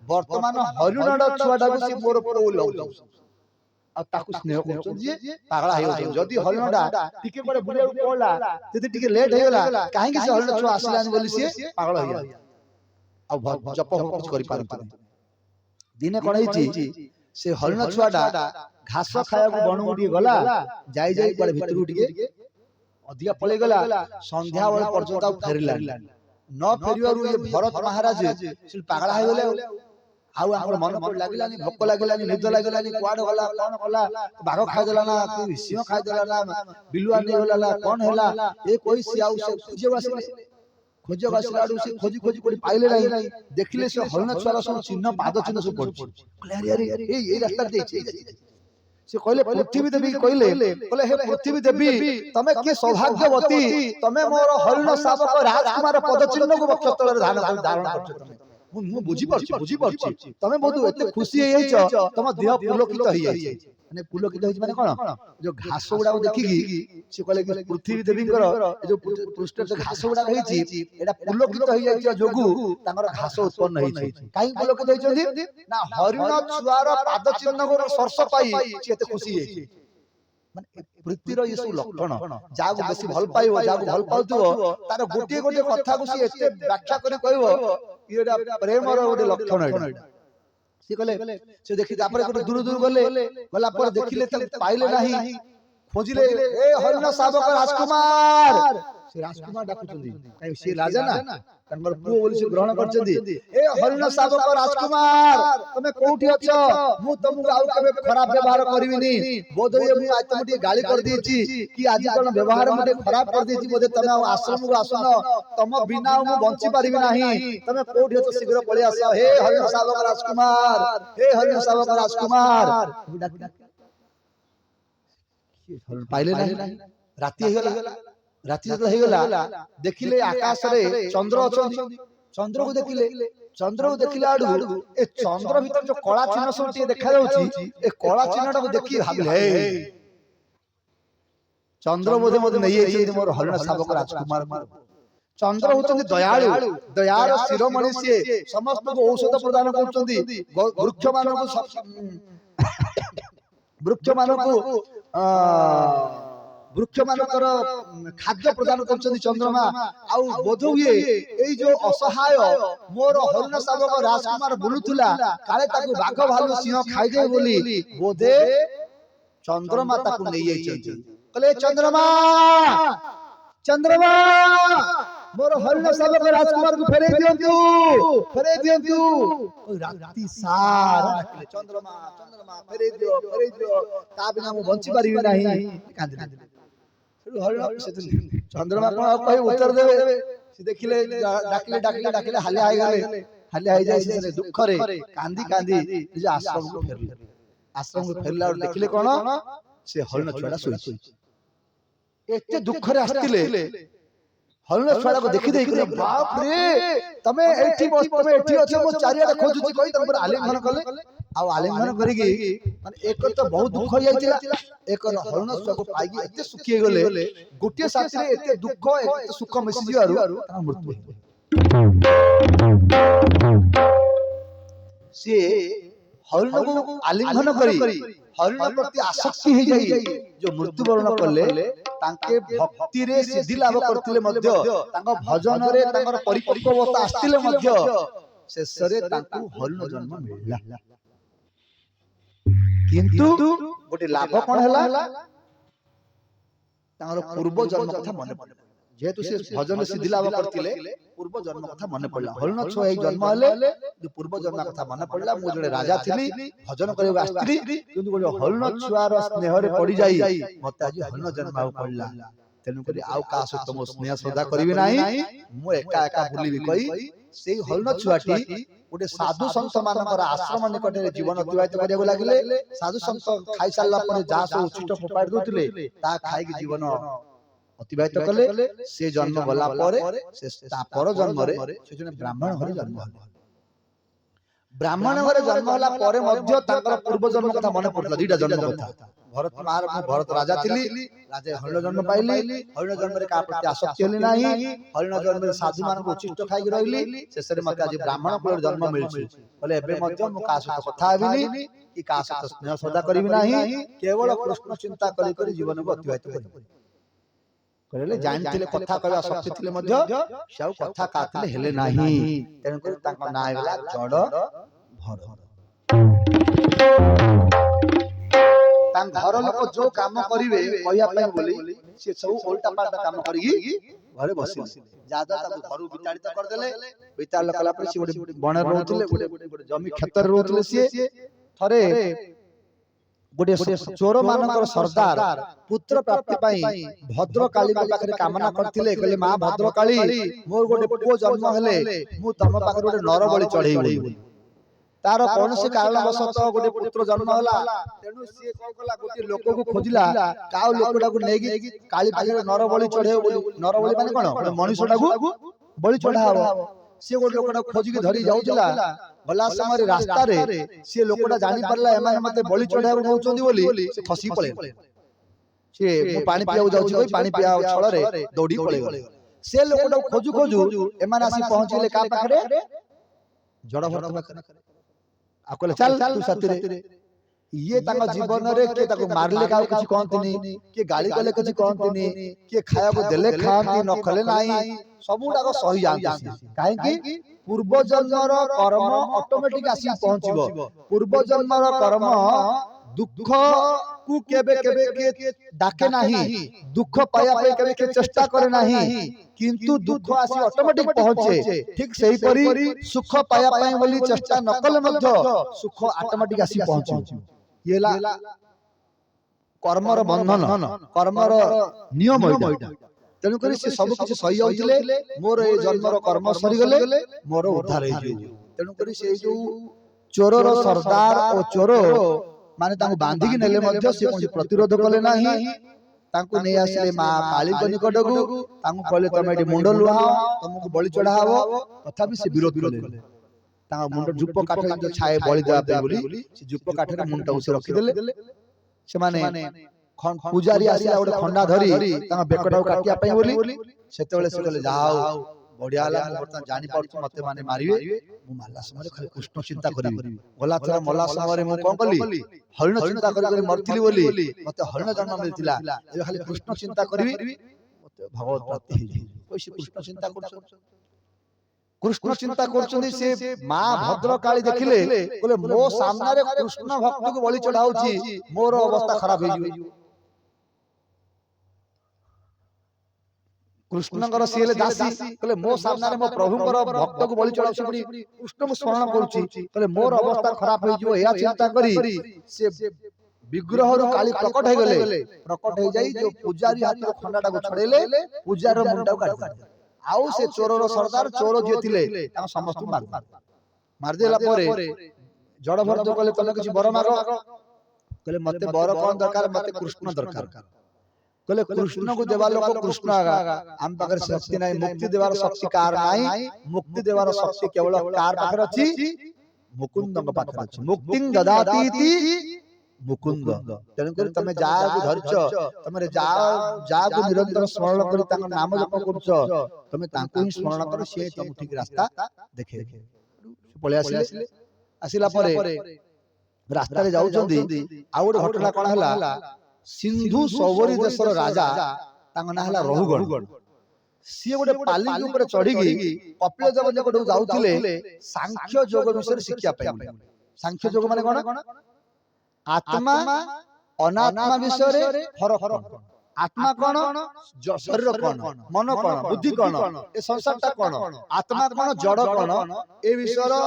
ବର୍ତ୍ତମାନ ହରିଣର ଛୁଆଟାକୁ ସେ ମୋର ପୁଅ ବୋଲି ଭାବୁଛି ଆଉ ତାକୁ ସ୍ନେହ କରୁଛନ୍ତି ଯେ ପାଗଳା ହେଇଯାଉଛନ୍ତି। ଯଦି ହରିଣଟା ଟିକେ କୁଆଡେ ବୁଲିବାକୁ ପଳା, ଯଦି ଟିକେ ଲେଟ୍ ହେଇଗଲା କାହିଁକି ସେ ହରିଣ ଛୁଆ ଆସିଲାନି ବୋଲି ସିଏ ପାଗଳ ହେଇଯାଏ ଆଉ ଜପ କିଛି କରିପାରନ୍ତିନି। ଦିନେ କଣ ହେଇଛି, ସେ ହରିଣ ଛୁଆଟା ଘାସ ଖାଇବାକୁ ବଣକୁ ଟିକେ ଗଲା, ଯାଇ ଯାଇ କୁଆଡେ ଭିତରକୁ ଟିକେ ଅଧିକା ପଳେଇ ଗଲା, ସନ୍ଧ୍ୟା ବେଳ ପର୍ଯ୍ୟନ୍ତ ଆଉ ଫେରିଲାନି। ନ ଫେରିବାରୁ ଇଏ ଭରତ ମହାରାଜ ସେ ପାଗଳା ହେଇଗଲେ ଆଉ ଆମର ମନ ଲାଗିଲାନି, ଭୋକ ଲାଗିଲାନି, ନିଦ ଲାଗିଲାନି, କୁଆଡେ ଗଲା କଣ କଲା, ବାଘ ଖାଇଦେଲା ନା ସିଂହ ଖାଇଦେଲା ନା ବିଲୁଆ ନେଇଗଲା ନା କଣ ହେଲା, ଏ କହି ସିଏ ଆଉ ସେ ଖୋଜିବାକୁ ଆସିଲା ଆଡୁ ସେ ଖୋଜି ଖୋଜି କୋଉଠି ପାଇଲେ ନାହିଁ। ଦେଖିଲେ ସେ ହରିଣ ଛୁଆର ସବୁ ଚିହ୍ନ, ପାଦ ଚିହ୍ନ ସବୁ ପଡୁଛି। ଏଇ ରାସ୍ତା ଦେଇଛି। ସେ କହିଲେ ପୃଥିବୀ ଦେବୀ କହିଲେ ହେ ପୃଥିବୀ ଦେବୀ ତମେ କି ସୌଭାଗ୍ୟବତୀ, ତମେ ମୋର ହରିଣ ଶାବକ ରାଜକୁମାର ପଦଚିହ୍ନକୁ ବକ୍ଷ ତଳରେ ଧାରଣ କରିଛ। ମୁଁ ବୁଝିପାରୁଛି ତମେ ବହୁତ ଏତେ ଖୁସି ହେଇଯାଇଛ, ତମ ଦେହ ପୁଲକିତ ହେଇଯାଇଛି। ମାନେ ପୁଲକିତ ହେଇଛି ମାନେ କଣ, ଯୋଉ ଘାସ ଗୁଡାକ ଦେଖିକି ସେ କହିଲେ କି ପୃଥିବୀ ଦେବୀଙ୍କର ଯୋଉ ପୃଷ୍ଠରେ ଘାସ ଗୁଡାକ ହେଇଛି ଏଇଟା ପୁଲକିତ ହେଇଯାଇଥିବା ଯୋଗୁ ତାଙ୍କର ଘାସ ଉତ୍ପନ୍ନ ହେଇଛି। କାହିଁକି ପୁଲକିତ ହେଇଛନ୍ତି ନା ହରିଣ ଛୁଆର ପାଦ ଚିହ୍ନର ସ୍ପର୍ଶ ପାଇ ସେ ଏତେ ଖୁସି ହେଇଯାଇଛି। ମାନେ ପ୍ରୀତିର ଇଏ ସବୁ ଲକ୍ଷଣ। ଯାହାକୁ ବେଶୀ ଭଲ ପାଇବ, ଯାହାକୁ ଭଲ ପାଉଥିବ, ତାର ଗୋଟିଏ ଗୋଟିଏ କଥାକୁ ସେ ଏତେ ବ୍ୟାଖ୍ୟା କରି କହିବ, ଏଇଟା ପ୍ରେମର ଗୋଟେ ଲକ୍ଷଣ। ଏଇଟା ସେ କହିଲେ, ସେ ଦେଖି ତାପରେ ଗୋଟେ ଦୂର ଦୂର ଗଲା ପରେ ଦେଖିଲେ ତାକୁ ପାଇଲେ ନାହିଁ। ଖୋଜିଲେ, ଏ ହରିଣ ଶାବକ ରାଜକୁମାର, ସେ ରାଜକୁମାର ଡାକୁଛନ୍ତି, କାହିଁକି ସେ ରାଜା ନା, ତାଙ୍କର ପୁଅ ବୋଲି ସେ ଗ୍ରହଣ କରିଛନ୍ତି। ଏ ହରିଣ ଶାବକ ରାଜକୁମାର ତମେ କୋଉଠି ଅଛ? ମୁଁ ତମକୁ ଆଉ କେବେ ଖରାପ ବ୍ୟବହାର କରିବିନି। ବୋଧହୁଏ ମୁଁ ଆଜି ତମକୁ ଟିକେ ଗାଳି କରିଦେଇଛି କି ଆଜି କଣ ବ୍ୟବହାର ମୁଁ ଟିକେ ଖରାପ କରିଦେଇଛି, ବୋଧେ ତମେ ଆଉ ଆଶ୍ରମକୁ ଆସୁନ, ତମ ବିନା ଆଉ ମୁଁ ବଞ୍ଚି ପାରିବି ନାହିଁ। ତମେ କୋଉଠି ଅଛ ଶୀଘ୍ର ପଳେଇ ଆସ, ହେ ହରିଣ ଶାବକ ରାଜକୁମାର, ହେ ହରିଣ ଶାବକ ରାଜକୁମାର। ପାଇଲେ ନାହିଁ। ରାତି ହେଇଗଲା। ରାତି ଯେତେବେଳେ ହେଇଗଲା ଦେଖିଲେ ଆକାଶରେ ଚନ୍ଦ୍ର ଅଛନ୍ତି। ଚନ୍ଦ୍ରକୁ ଦେଖିଲା ଆଡୁ ଏ ଚନ୍ଦ୍ର ଭିତରେ ଯୋଉ କଳା ଚିହ୍ନ ସବୁ ଟିକେ ଦେଖାଯାଉଛି, ଏ କଳା ଚିହ୍ନଟାକୁ ଦେଖି ଭାବିଲେ ଚନ୍ଦ୍ର ବୋଧେ ମତେ ନେଇଯାଇଛନ୍ତି ମୋର ହରିଣ ଶାବକ ରାଜକୁମାର। ଚନ୍ଦ୍ର ହଉଛନ୍ତି ଦୟାଳୁ, ଦୟାର ଶିରୋମଣି ସିଏ, ସମସ୍ତଙ୍କୁ ଔଷଧ ପ୍ରଦାନ କରୁଛନ୍ତି, ବୃକ୍ଷ ମାନଙ୍କର ଖାଦ୍ୟ ପ୍ରଦାନ କରୁଛନ୍ତି ଚନ୍ଦ୍ରମା। ଆଉ ବୋଧ ହୁଏ ଏଇ ଯୋଉ ଅସହାୟ ମୋର ହରିଣ ଶାବକ ରାଜକୁମାର ବୁଲୁଥିଲା, କାଳେ ତାକୁ ବାଘ ଭାଲୁ ସିଂହ ଖାଇଦେବେ ବୋଲି ବୋଧେ ଚନ୍ଦ୍ରମା ତାକୁ ନେଇଯାଇଛନ୍ତି। କହିଲେ ଚନ୍ଦ୍ରମା, ଚନ୍ଦ୍ରମା ମୋର ହରିଣ ଶାବକ ରାଜକୁମାରକୁ ଫେରେଇ ଦିଅନ୍ତୁ, ଫେରେଇ ଦିଅନ୍ତୁ। ରାତି ସାରା ଡାକିଲେ, ଚନ୍ଦ୍ରମା, ଚନ୍ଦ୍ରମା ଫେରେଇ ଦିଅ, ଫେରେଇ ଦିଅ, ତା ବିନା ମୁଁ ବଞ୍ଚି ପାରିବି ନାହିଁ। କାନ୍ଦିଲେ। ଚନ୍ଦ୍ରମା କଣ ଆଉ କହି ଉତ୍ତର ଦେବେ? ସେ ଦେଖିଲେ, ଡାକିଲେ ଡାକିଲେ ଡାକିଲେ, ହାଲିଆ ହେଇଗଲେ। ହାଲିଆ ହେଇଯାଇ ସେ ଦୁଃଖରେ କାନ୍ଦି କାନ୍ଦି ନିଜ ଆଶ୍ରମକୁ ଫେରିଲେ। ଆଶ୍ରମକୁ ଫେରିଲା ବେଳେ ଦେଖିଲେ କଣ, ସେ ହରିଣ ଛୁଆଟା ଶୋଇଛି। ଏତେ ଦୁଃଖରେ ଆସିଥିଲେ, ହରିଣ ଛୁଆଟାକୁ ଦେଖି ଦେଇକି ବାପ ରେ ତମେ ଏଠି ଅଛ, ମୁଁ ଚାରିଆଡେ ଖୋଜୁଛି କହି ତାଙ୍କ ଆଲିଙ୍ଗନ କଲେ। ଆଉ ଆଲିଙ୍ଗନ କରିକି ମାନେ ଏକ ତ ବହୁତ ଦୁଃଖ ହେଇଯାଇଥିଲା, ଏକ ହରିଣ ଛୁଆକୁ ପାଇକି ଏତେ ସୁଖୀ ହେଇଗଲେ, ଗୋଟିଏ ସାଥିରେ ଏତେ ଦୁଃଖ ଏତେ ସୁଖ ମିଶିଯିବାରୁ ତାଙ୍କ ମୃତ୍ୟୁ ହେଇଗଲା। ସିଏ ହରିଣକୁ ଆଲିଙ୍ଗନ କରି ହରିଣ ପ୍ରତି ଆସକ୍ତି ହେଇଯାଇ ଯୋଉ ମୃତ୍ୟୁବରଣ କଲେ, ତାଙ୍କେ ଭକ୍ତିରେ ସିଦ୍ଧି ଲାଭ କରିଥିଲେ ମଧ୍ୟ, ତାଙ୍କ ଭଜନରେ ତାଙ୍କର ପରିପକ୍ୱତା ଆସିଥିଲେ ମଧ୍ୟ, ଶେଷରେ ତାଙ୍କୁ ହରିଣ ଜନ୍ମ ମିଳିଲା। କିନ୍ତୁ ଗୋଟେ ଲାଭ କଣ ହେଲା, ତାଙ୍କର ପୂର୍ବ ଜନ୍ମ କଥା ମନେ ପଡିଲା। जेहेतु से भजन सिद्धि लाभ करथिले पूर्व जन्म कथा मन पड़ला हरिण छुआ एई जन्म हेले पूर्व जन्म कथा मन पड़ला मु जड़े राजा थिली भजन करबा आस्त्री किंतु गोटे हरिण छुआर स्नेह रे पड़ी जाई मते आज हरिण जन्म आउ पड़ला तेनु करी आउ का सहित मो स्नेह श्रद्धा करबी नाही मु एका एका बुलिबी कई सेई हरिण छुआटी गोटे साधु संत मानकर आश्रम निकट रे जीवन अतिबाहित करिया लागिले साधु संत खाई सारला परे जा सो उचित फोपाड़ दोतिले ता खाई के जीवन अतिबाहित कले से जन्म गला परे से ता पर जन्म रे से जने ब्राह्मण घरे जन्म हले ब्राह्मण घरे जन्म होला परे मध्य ताकर पूर्व जन्म कथा मन पड़ला दीटा जन्म कथा भरत महाराज भरत राजा थिली राजा हरिण जन्म पाइली हरिण जन्म रे का प्रति आसक्ति हली नाही हरिण जन्म रे साधु मान को उचित खाई रहली शेष रे मते आज ब्राह्मण कुल जन्म मिलछि बोले एबे मध्य मु का सहित कथा हेबिनी कि का सहित स्नेह श्रद्धा करबी नाही केवल कृष्ण चिंता करी करी जीवन को अतिबाहित करबी कहले जानथिले कथा कहबा शक्ति थिले मध्य सेउ कथा काथिले हेले नाही तेन कर ताका ना आइला जड़ भर तां घर लोक जो काम करिवे कहिया पय बोली से सब उल्टा पाल्टा काम करी घरे बसी जादा ताको घरु विताड़ित कर देले विताड़ कला पर से गोटे बण रहउथिले गोटे जमी क्षेत्र रहउथिले से थरे गोटे चोर मानकर सरदार पुत्र प्राप्ति पाई भद्रकाली के पाखरे कामना करथिले कहले मां भद्रकाली मोर गोटे पुओ जन्म हेले मु तम पाखरे गोटे नर बलि चढ़ेइबी तार कौन से कारण वशत गोटे पुत्र जन्म होला तेनु से कोन कला गोटे लोक को खोजिला काउ लोकडा को नेगी काली पाखरे नर बलि चढ़ेउ बोली नर बलि माने कोन गोटे मनुष्यटा को बलि चढ़ाव से गोटे लोकडा खोजी के धरी जाउतिला गला समय रास्ता रे से लोकडा जानि परला एमान मते बलि चढ़ाव नउचोंदी बोली से खसी पळे से मु पानी पियाउ जाउची कोई पानी पियाउ छळ रे दौड़ी पळे गले से लोकडा खोजु खोजु एमान आसी पहुंचले का पाखरे जड़ भरत पाखरे आकोले चल तू साथी रे ये ताका जीवन रे के ताको मारले का किछि कहंतिनी के गाली कले किछि कहंतिनी के खाया को देले खांती न खले नाही सबुडा को सही जानती काहे कि पूर्व जन्मर कर्म ऑटोमेटिक आसी पहुंचबो पूर्व जन्मर कर्म दुख को केबे केबे के डाके नाही दुख पाया पे केबे के चेष्टा करे नाही किंतु दुख आसी ऑटोमेटिक पहुंचे ठीक सही परी सुख पाया पई बोली चेष्टा न कले मध्य सुख ऑटोमेटिक आसी पहुंचे येला कर्मर बंधन कर्मर नियम एटा तेनु करी से सब किछ सही होइतिले मोर ए जन्मर कर्म सरी गले मोर उद्धार हे जे तेनु करी से जो चोरर सरदार ओ चोर माने तांको बांधी कि नेले मध्य से कोन प्रतिरोध कले नाही तांको नै आसीले मा काली को निकट को तांको कहले तमे एटी मुंड लुहाओ तुमको बलि चढ़ाओ तथापि से विरोध कले तांको मुंड जुप काठ जो छाए बलि देबा पे बोली से जुप काठ रे मुंड उसे रखि देले से माने पूजारी आसीला ओडे खंडा धरी तांको बेकटाउ काटिया पे बोली सेतेबेले से कहले जाओ बढ़िया ला बर्तन जानि पड़छ मते माने मारिवे मु मारला समय खाली कृष्ण चिंता करिवे गला थरा मला समय मु कोन कली हरिण चिंता करी करी मरथिली बोली मते हरिण जन्म मिलतिला ए खाली कृष्ण चिंता करिवी मते भगवत प्राप्ति हे कोइ कृष्ण चिंता करछ कृष्ण चिंता करछनी से मां भद्रकाली देखिले बोले मो सामने रे कृष्ण भक्त को बलि चढ़ाउची मोर अवस्था खराब हे जिवो कृष्णकर सीले दासी कहले मो सामने रे मो प्रभुकर भक्त को बलि चढ़ाउची पड़ी कृष्ण को स्मरण करूची कहले मोर अवस्था खराब हे जिवो या चिंता करी से विग्रह रो काली प्रकट हे गले प्रकट हे जाई जो पुजारी हाथ रो खंडाटा को छड़ेले पुजार रो मुंडा को काट आउ से चोर रो सरदार चोर जे थिले ता समस्त मार देला परे जड़ भरत कहले तने किछि बर मागो कहले मते बर कोन दरकार मते कृष्ण दरकार कहले कृष्ण को देवा लोक कृष्ण आगा हम पाकर शक्ति नाही मुक्ति देवार शक्ति कार नाही मुक्ति देवार शक्ति केवल कार पाकर अछि मुकुंद के पाकर अछि मुक्तिं ददाति इति मुकुंद तेन कर तमे जा को धरछ तमे जा को निरंतर स्मरण करी तांको नाम जप करछ तमे तांको ही स्मरण कर से तुम ठीक रास्ता देखे पळे आसिले आसिला परे रास्ता रे जाउचंदी आ गोटे घटना कोन हला सिंधु सौवरी देशर राजा तांको ना हला रहुगण सी गोटे पाली के ऊपर चढ़ी कपिल देव जको जाउथिले सांख्य योग विषय शिक्षा पाइ सांख्य योग माने कोन आत्मा अनात्मा विषय रे फरक आत्मा कौन शरीर कौन मन कौन बुद्धि कौन ए संसारटा कौन आत्मा कौन जड़ कौन ए विषय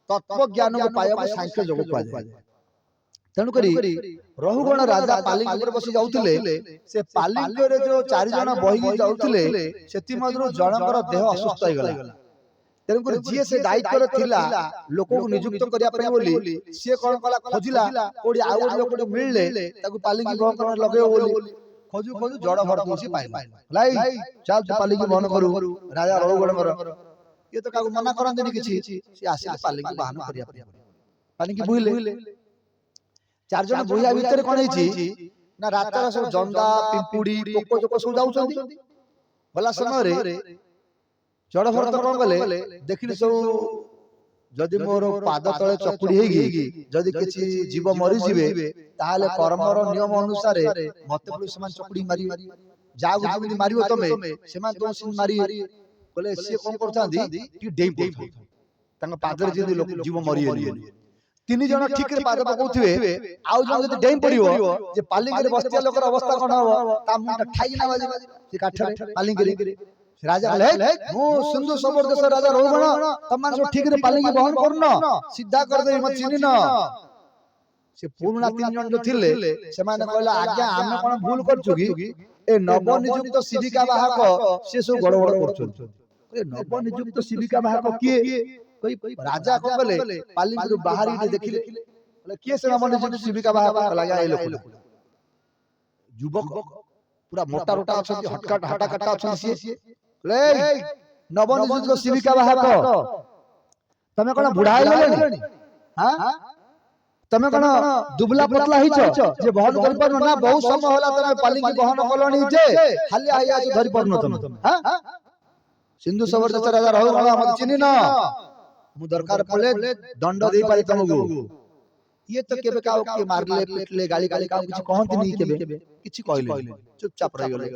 तत्व ज्ञान को पाया सांख्य योग कह तेणु करी रहुगण राजा पालिंग पर बसी जाउथिले से पालिंग रे जो चारि जण बही जाउथिले सेति मधुर जनकर देह असुस्थ हो गला तेणु करी जे से दायित्व रे थिला लोक को नियुक्त करिया पय बोली से कोन कला खोजिला कोडी आउ लोक को मिलले ताकू पालिंग बहन कर लगेओ बोली खोजु खोजु जड़ भर दोसी पाइला लाई चल तू पालिंग बहन करू राजा रहुगण कर ये तो काकू मना करन किछि से आसी पालिंग बहन करिया पय पालिंग बुहिले चार जन बुहिया भीतर कोन हिची ना रातर सब जंदा पिंपुडी पोको जोको सब जाउछंती भला समय रे जड़ भरत कोन गले देखिले सब जदि मोर पाद तळे चकुडी हेगी जदि किछि जीव मरि जिवे ताले कर्मर नियम अनुसार मते पुलिस समान चकुडी मारी जाउ जदि मारियो तमे समान तो सिन मारी बोले से कोन करथांदी टी डेम पड़थांदी तंग पादर जदि लोक जीव मरि गेली तीन जन ठीक रे पाद पकाउथिबे आउ जन जदि डेम पड़ियो जे पालिंग रे बस्तिया लोकर अवस्था कोन हो ता मुंडा ठाई ना बाजी से काठरे पालिंग रे राजा कहले मो सिंधु सबोर देश राजा रहुगण तमान सब ठीक रे पालिंग बहन करनो सीधा कर दे मत चिनी न से पुरुना तीन जन जो थिले से माने कहला आज्ञा हम कोन भूल करछु की ए नव नियुक्त शिविका बाहक से सब गड़बड़ करछु ए नव नियुक्त शिविका बाहक किए कोई राजा को बोले पालिंग रो बाहरी दे देखिले बोले के से नव नियुक्त शिविका बाहक लगा ए लोक युवक पूरा मोटा रोटा अछन हटका हटा कटा अछन से ले नव नियुक्त शिविका बाहक तमे कोन बुढ़ाई गेलेनी हां तमे कोन दुबला पतला हिच जे बहन कर पर ना बहुत समय होला तमे पालिंग बहन कलनी जे खाली आया जे धरि परनो तमे हां सिंधु सबर देश राजा रहुगण मत चिनी ना मु दरकार पड़े दंड दे पारी तमगु ये तो केबे काओ के मारले पिटले गाली गाली काओ किछ कहंती नहीं केबे किछ कहले चुपचाप रह गेले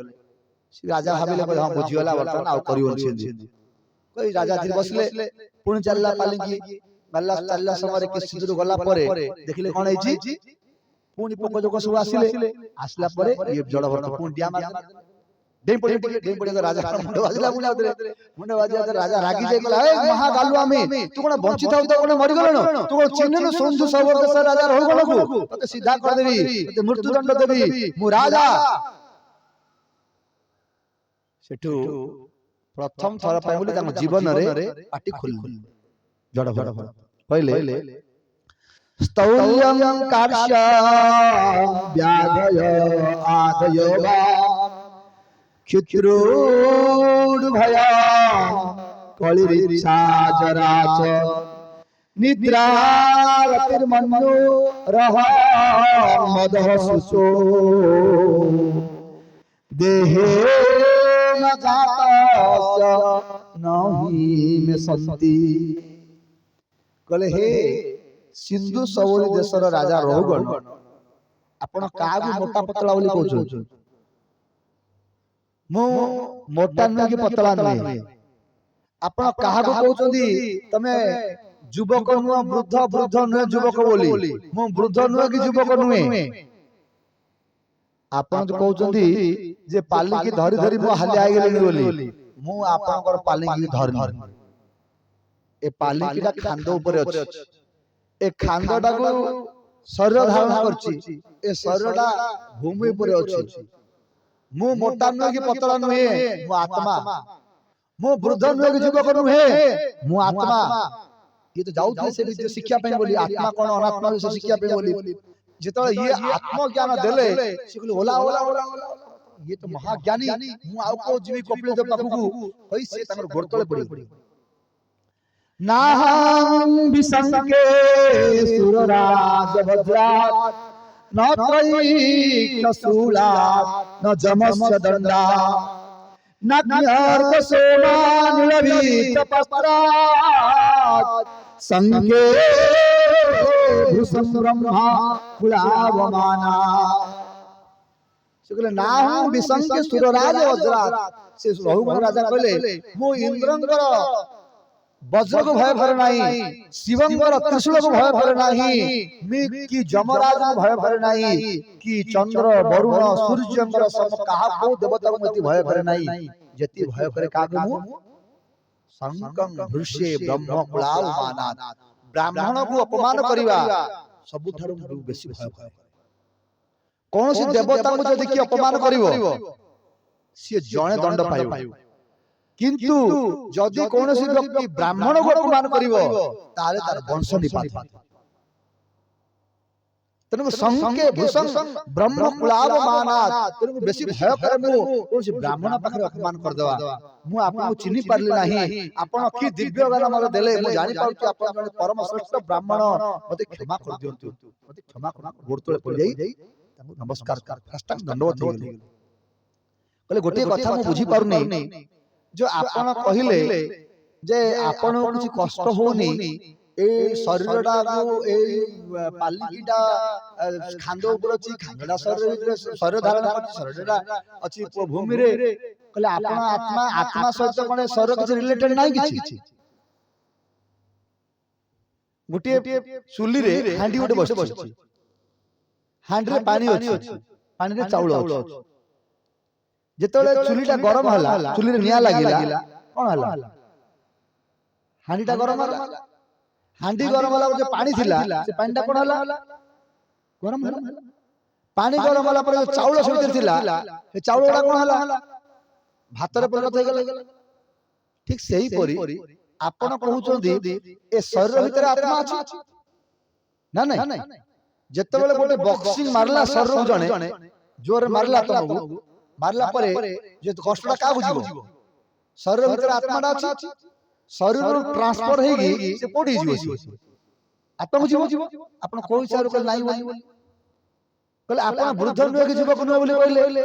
राजा भाबिले हां बुझी होला वर्तमान आ करियो छै कोई राजा धीर बसले पुन चलला पालिंगी गल्ला चलला समय के सिंदूर गला परे देखिले कोन हिची पुनी पोको जोको सब आसिले आसला परे ये जड़ भरत पुन डिया मार डेम पड़े राजा मुंड बाजिला मुंड बाजिया राजा रागी जाय गला ए महा गालु आमी तू कोन बंचित हो तो कोन मरि गलन तू कोन चिन्ह न सिंधु सबर देश राजा रहुगण को तते सीधा कर देबी तते मृत्यु दंड देबी मु राजा सेठू प्रथम थर पाए बोली ताम जीवन रे पाटी खोल जड़ भर कहले स्तौल्यं कार्ष्य व्याधय आदयो वा क्षुद्रोड भया कलिरिच्छा जराच निद्रा रतिर्मन्यो रह मदः सुसो देहे न जातस्य नहि में संति कहले हे सिंधु सवरी देशर राजा रहुगण आपण कागु मोटा पतला बोली कहउछ मो मोटा न कि पतला नहीं आपण कागु कहउछंदी तमे युवक न वृद्ध वृद्ध न युवक बोली मो वृद्ध न कि युवक नुहे आपण जो कहउछंदी जे पालिंगी धरि धरि मो हाली आ गेलेनी बोली मु आपनकर पालिंगी धरनी ए पालिंगीटा खांद ऊपर अछि ए खांदटा को शरीर धारण करछि ए शरीरटा भूमि ऊपर अछि मु मोटा न कि पतला नुहे मु आत्मा मु वृद्ध न कि युवक नुहे मु आत्मा ये तो जाउथले से विद्या शिक्षा पे बोली आत्मा कोन अनात्मा से शिक्षा पे बोली जेतो ये आत्मज्ञान देले से बोली होला होला होला ये तो महाज्ञानी मु आउ को जीवी कपिल देव पाखु होई से तंगर गोरतळे पड़ी नाहं विसंके सुरराज वज्रात न त्रैकशूला न जमस्य दंडा न ज्ञार्क सोमा निलभीत पत्रात संगे भूषण ब्रह्मा कुलावमाना से नाहं विसंके सुरराज वज्रात से रहुगण राजा कहले मो इंद्रंकर वज्र को भय भरे नहीं, शिवंकर त्रिशूल को भय भरे नहीं, कि जमराज को भय भरे नहीं, कि चंद्र वरुण सूर्यंकर सम कहा को देवता को मति भय भरे नहीं, जति भय करे कागे मु संकं भृष्ये ब्रह्म कुलाव मानात। ब्राह्मण को अपमान करिवा सबुठारु बेसी भय करे। कौन सी देवता को जदि कि अपमान करिवो से जणे दंड पाइबो, किंतु जदि कौन सी व्यक्ति ब्राह्मण को अपमान करिवो तारे तार वंश निपात। तेनु संके भूषण ब्रह्म कुलाव मानात, तेनु बेसी भय करे मु कौन सी ब्राह्मण पाखरे अपमान कर देवा। मु आपन चिन्हि पारली नाही, आपन की दिव्य ज्ञान मरे देले मु जानि पाउची आपन जने परम श्रेष्ठ ब्राह्मण, मते क्षमा कर दियंतु, मते क्षमा कर गोड़ तळे पड़ जाई नमस्कार साष्टांग दंडवत हो गेली। कहले गोटे कथा मु बुझी पारुनी, जो आपण कहिले जे आपण किछि कष्ट होनी ए शरीरटा को ए पालिकीटा खांदो ऊपर अछि, खांदडा शरीर धारण करछि, शरीरटा अछि भूमि रे। कहले आपण आत्मा आत्मा सहित कोन शरीर किछि रिलेटेड नाही किछि। गोटे चुली रे हांडी गोटे बसछि, हांडी रे पानी अछि, पानी रे चाउल अछि। जेतले चुलीटा गरम हला, चुली रे निया लागिला, कोन हला हांडीटा गरम हला। हांडी गरम हला जे पानी थिला से पानीटा कोन हला गरम हला। पानी गरम हला पर जो चाउल सहित थिला से चाउलटा कोन हला भात रे परिणत हो गेला। ठीक सेही परी आपण कहउचोंदी ए शरीर भितर आत्मा अछि ना नहीं। जेतेबेले गोटे बॉक्सिंग मारला शरीर जणे जोर मारला तमगु, मारला परे जे कष्टटा का बुझिबो शरीर भितर आत्माटा अछि, शरीर ट्रांसफर हेगी से कोडी जिवो आत्मा बुझिबो। आपण कोइ सार को नाही बोली कहले आपण वृद्ध नुए कि जीवक नुए बोली कहले,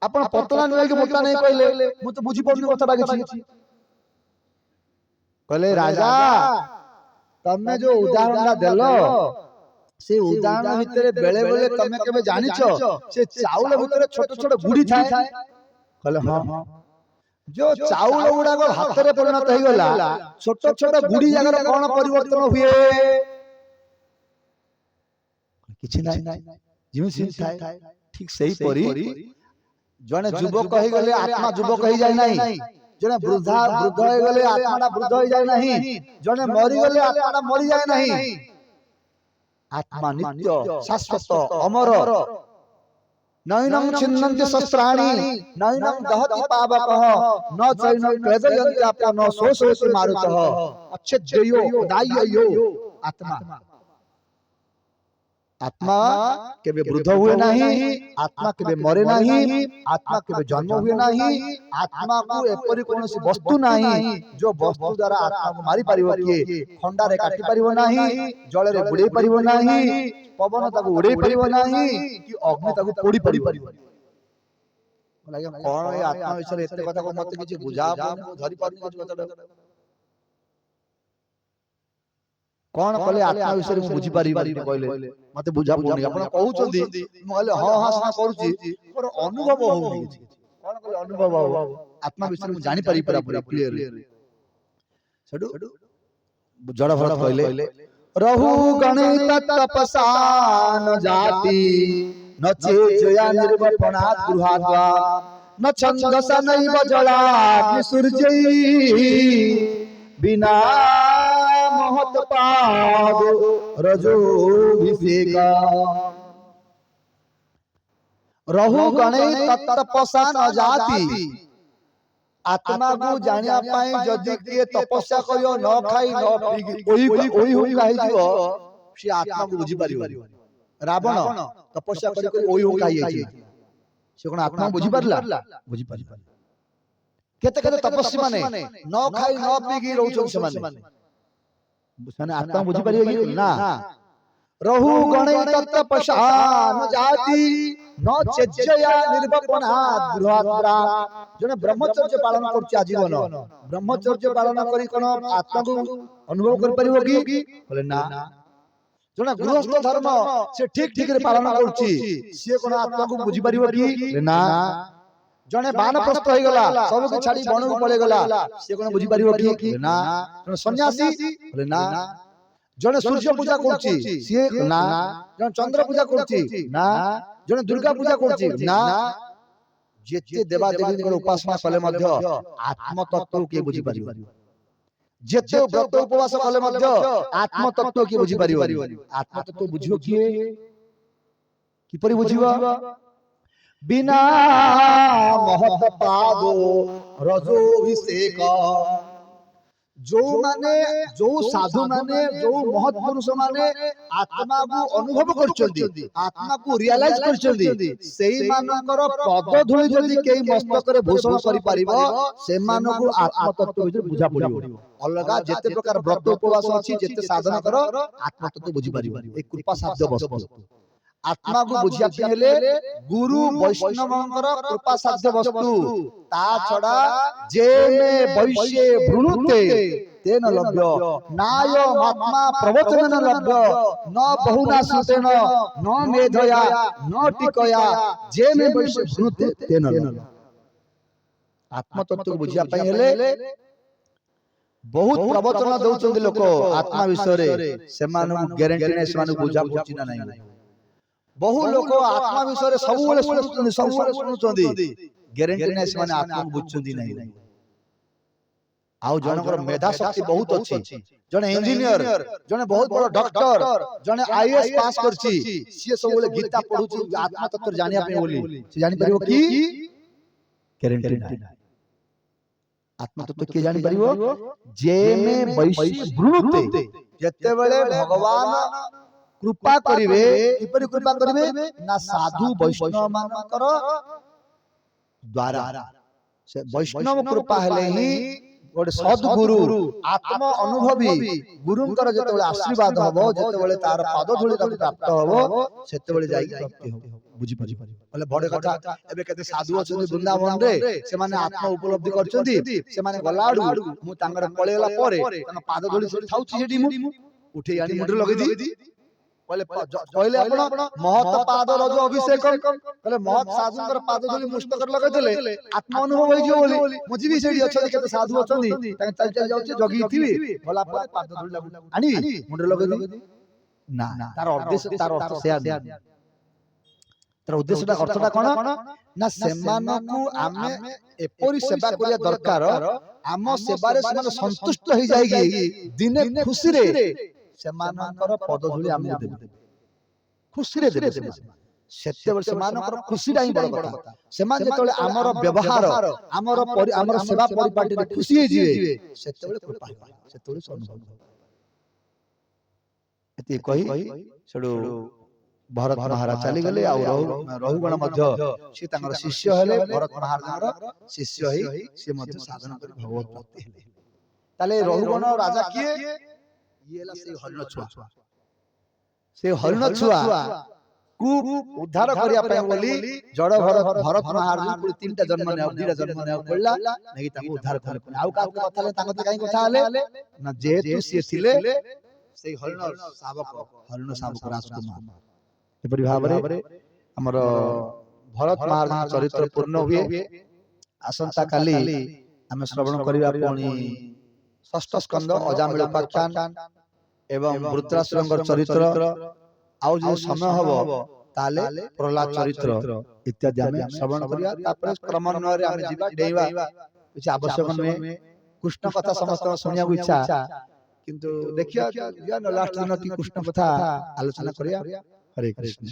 आपण पतला नुए कि मोटा नहीं कहले, मु तो बुझी पड़नी कथाटा किछि। कहले राजा तमे जो उदाहरणटा देलो से उदाहरण भितरे बेले बेले तमे केबे जानिछो से चाउल भितरे छोट छोट गुडी थाए। कहले हां, जो चाउल गुडा को हाथ रे परिणत हो गला, छोट छोट गुडी जगह कोन परिवर्तन हुए किछि नाही, जिउ सिन थाए। ठीक सही परी जने युवक हो गले आत्मा युवक हो जाय नाही, जने वृद्ध हो गले आत्माटा वृद्ध हो जाय नाही, जने मरि गले आत्माटा मरि जाय नाही। आत्मा नित्य शाश्वत अमर, नैनं छिन्नन्ति शस्त्राणि नैनं दहति पावकः, न चैनं क्लेदयन्ति आपो न शोषयति मारुतः, अच्छेद्यो उदाय्यो। आत्मा आत्मा केबे वृद्ध हुए नहीं, आत्मा केबे मरे नहीं, आत्मा केबे जन्म हुए नहीं। आत्मा को एपरि कोनोसी वस्तु नहीं जो वस्तु द्वारा आत्मा को मारी परिबो, किए खंडा रे काटी परिबो नहीं, जल रे बुडे परिबो नहीं, पवन ताको उडे परिबो नहीं, कि अग्नि ताको पोडी परिबो। लागे कोन ए आत्मा विषय एते कथा को मते किछि बुझा पन धरि पारनी किछि कथाटा कोन कहले आत्मा विषय मु बुझी पारिबानी कहले मते बुझा पड़नी। आपण कहउचंदी मु कहले हां हां सना करूची पर अनुभव होउनी किछि। कोन कहले अनुभव हो आत्मा विषय मु जानि पारि पूरा क्लियर सेडु जड़ भरत कहले रहु गणित तपसा न जाति न चेजया निर्वपणात् गृहाद्वा न छन्दसा नैव जलाग्नि सूर्यै बिना महत पाद रजोभिषेका। रहु गणित तपसा न जाति, आत्मा को जानिया पाए जदि किए तपस्या करियो न खाई न पी ओही होई काहि जीवो से आत्मा को बुझी पारियो। रावण तपस्या करि ओही हो काहि आछि से कोन आत्मा बुझी पारला बुझी पारि। केते केते तपस्वी माने न खाई न पी की रहउछन से माने आत्मा बुझी पारियो कि ना। रहु गणित तपसा न जाति न चेजया निर्वपणात् गृहाद्वा, जने ब्रह्मचर्य पालन करछि आजीवन, ब्रह्मचर्य पालन करी कोन आत्मा को अनुभव कर परिबो कि बोले ना। जने गृहस्थ धर्म से ठीक ठीक रे पालन करछि से कोन आत्मा को बुझी परिबो कि ना। जने बानप्रस्थ हो गला सब के छाड़ी बन को पळे गला से कोन बुझी परिबो कि ना जने सन्यासी बोले ना जने सूर्य पूजा करछि से ना जने चंद्र पूजा करछि ना जने दुर्गा पूजा करछि ना जेते देवा देवी उपासना कले मध्य आत्म तत्व के बुझी परिबो जेते व्रत उपवास कले मध्य आत्म तत्व के बुझी परिबो आत्म तत्व बुझियो कि परि बुझिबो बिना महत पादो रजोभिषेक जो माने जो साधु माने जो महत पुरुष माने आत्मा को अनुभव करचंदी आत्मा को रियलाइज करचंदी सेही मानकर पद धूଳି जदी केई मस्तक रे भूषण करि परिबो से मान को आत्म तत्व भीतर बुझा पड़िबो अलगा जेते प्रकार व्रत उपवास अछि जेते साधना कर आत्म तत्व बुझी परिबो एक कृपा साध्य वस्तु आत्मा को बुझिया हेले गुरु वैष्णवंकर कृपा साध्य वस्तु ता छडा जे में वैश्ये भ्रुनुते तेन लभ्य नाय आत्मा प्रवचन लभ्य न बहुना सुतेन न मेधया न टिकया जे में वैश्ये भ्रुनुते तेन लभ्य आत्म तत्व बुझिया पई हेले बहुत प्रवचन दउचंदी लोक आत्मा विषय रे से मानु ग्यारंटी नै से मानु बुझा पड़छि ना नै बहु लोक आत्मा विषय सब सुनुचंदी ग्यारंटी नै से माने आत्मा को बुझचंदी नै आउ जनकर मेधा शक्ति बहुत अछि जने इंजीनियर जने बहुत बड़ डॉक्टर जने आईएएस पास करछि से सब बोले गीता पढुछि आत्मा तत्व जानिया पे बोली से जानि परिबो कि ग्यारंटी नै आत्मा तत्व के जानि परिबो जे में वैश्य भ्रुनुते जते बेले भगवान कृपा करिवे किपरि कृपा करिवे ना साधु वैष्णव मानकर द्वारा से वैष्णव कृपा हेले ही गोटे सद्गुरु आत्म अनुभवी गुरुंकर जेतेबेले आशीर्वाद हबो जेतेबेले तार पाद धूଳି तक प्राप्त हबो सेतेबेले जाई प्राप्ति हबो बुझी पारि बोले बडे कथा एबे केते साधु अछन वृंदावन रे से माने आत्म उपलब्धि करचंदी से माने गलाडू मु तांगर पळेला परे तांग पाद धूଳି से थाउची हेडी मु उठे आनी मुंडे लगै दी पहले आपण महत पाद रज अभिषेक कहले महत साधुकर पाद धूଳି मुस्तक लगे देले आत्मा अनुभव होई जो बोली मुझी भी सेडी अछि केते साधु अछंदी ताके चल चल जाउची जगी थिबी भला पर पाद धूଳି लागु आनी मुंडे लगे दी ना तार उद्देश्य तार अर्थ से आनी तार उद्देश्यटा अर्थटा कोन ना सेमानकु आमे एपरि सेवा करिया दरकार आम सेवारे सेमान संतुष्ट होई जाईगी दिने खुशी रे सेमानकर पद धूଳି आमे देबे खुशी रे देबे सेते वर्ष सेमानकर खुशी राई बड़ कथा सेमान जेतले हमर व्यवहार हमर सेवा परिपाटी रे खुशी हे जिवे सेते बेले कृपा सेते बेले अनुभव एते कहि सेडो भरत महाराज चली गले आ रहुगण मध्य से तांगर शिष्य हेले भरत महाराजर शिष्य होई से मध्य साधना कर भगवत प्राप्ति हेले ताले रहुगण राजा किए येला से हरिण छुआ से हरिण छुआ कु उद्धार करिया पय बोली जड़ भरत महाराज पुरी तीनटा जन्म ने दुईटा जन्म ने पड़ला नहीं ताको उद्धार कर आउ का कथा ले ताको काई कथा हले ना जेतु से थिले से हरिण शावक राजकुमार एपरि भाबरे हमर भरत महाराज चरित्र पूर्ण हुए आसंता काली हमें श्रवण करिया पुनी षष्ठ स्कंद अजामिल उपाख्यान एवं वृत्रासुरंगर चरित्र आउ जो समय हबो ताले प्रहलाद चरित्र इत्यादि हमें श्रवण करिया तापर क्रमान्वय रे हमें जीवा डेवा कुछ आवश्यक नहे कृष्ण कथा समस्त सुनिया इच्छा किंतु देखिया या लास्ट दिन की कृष्ण कथा आलोचना करिया हरे कृष्ण।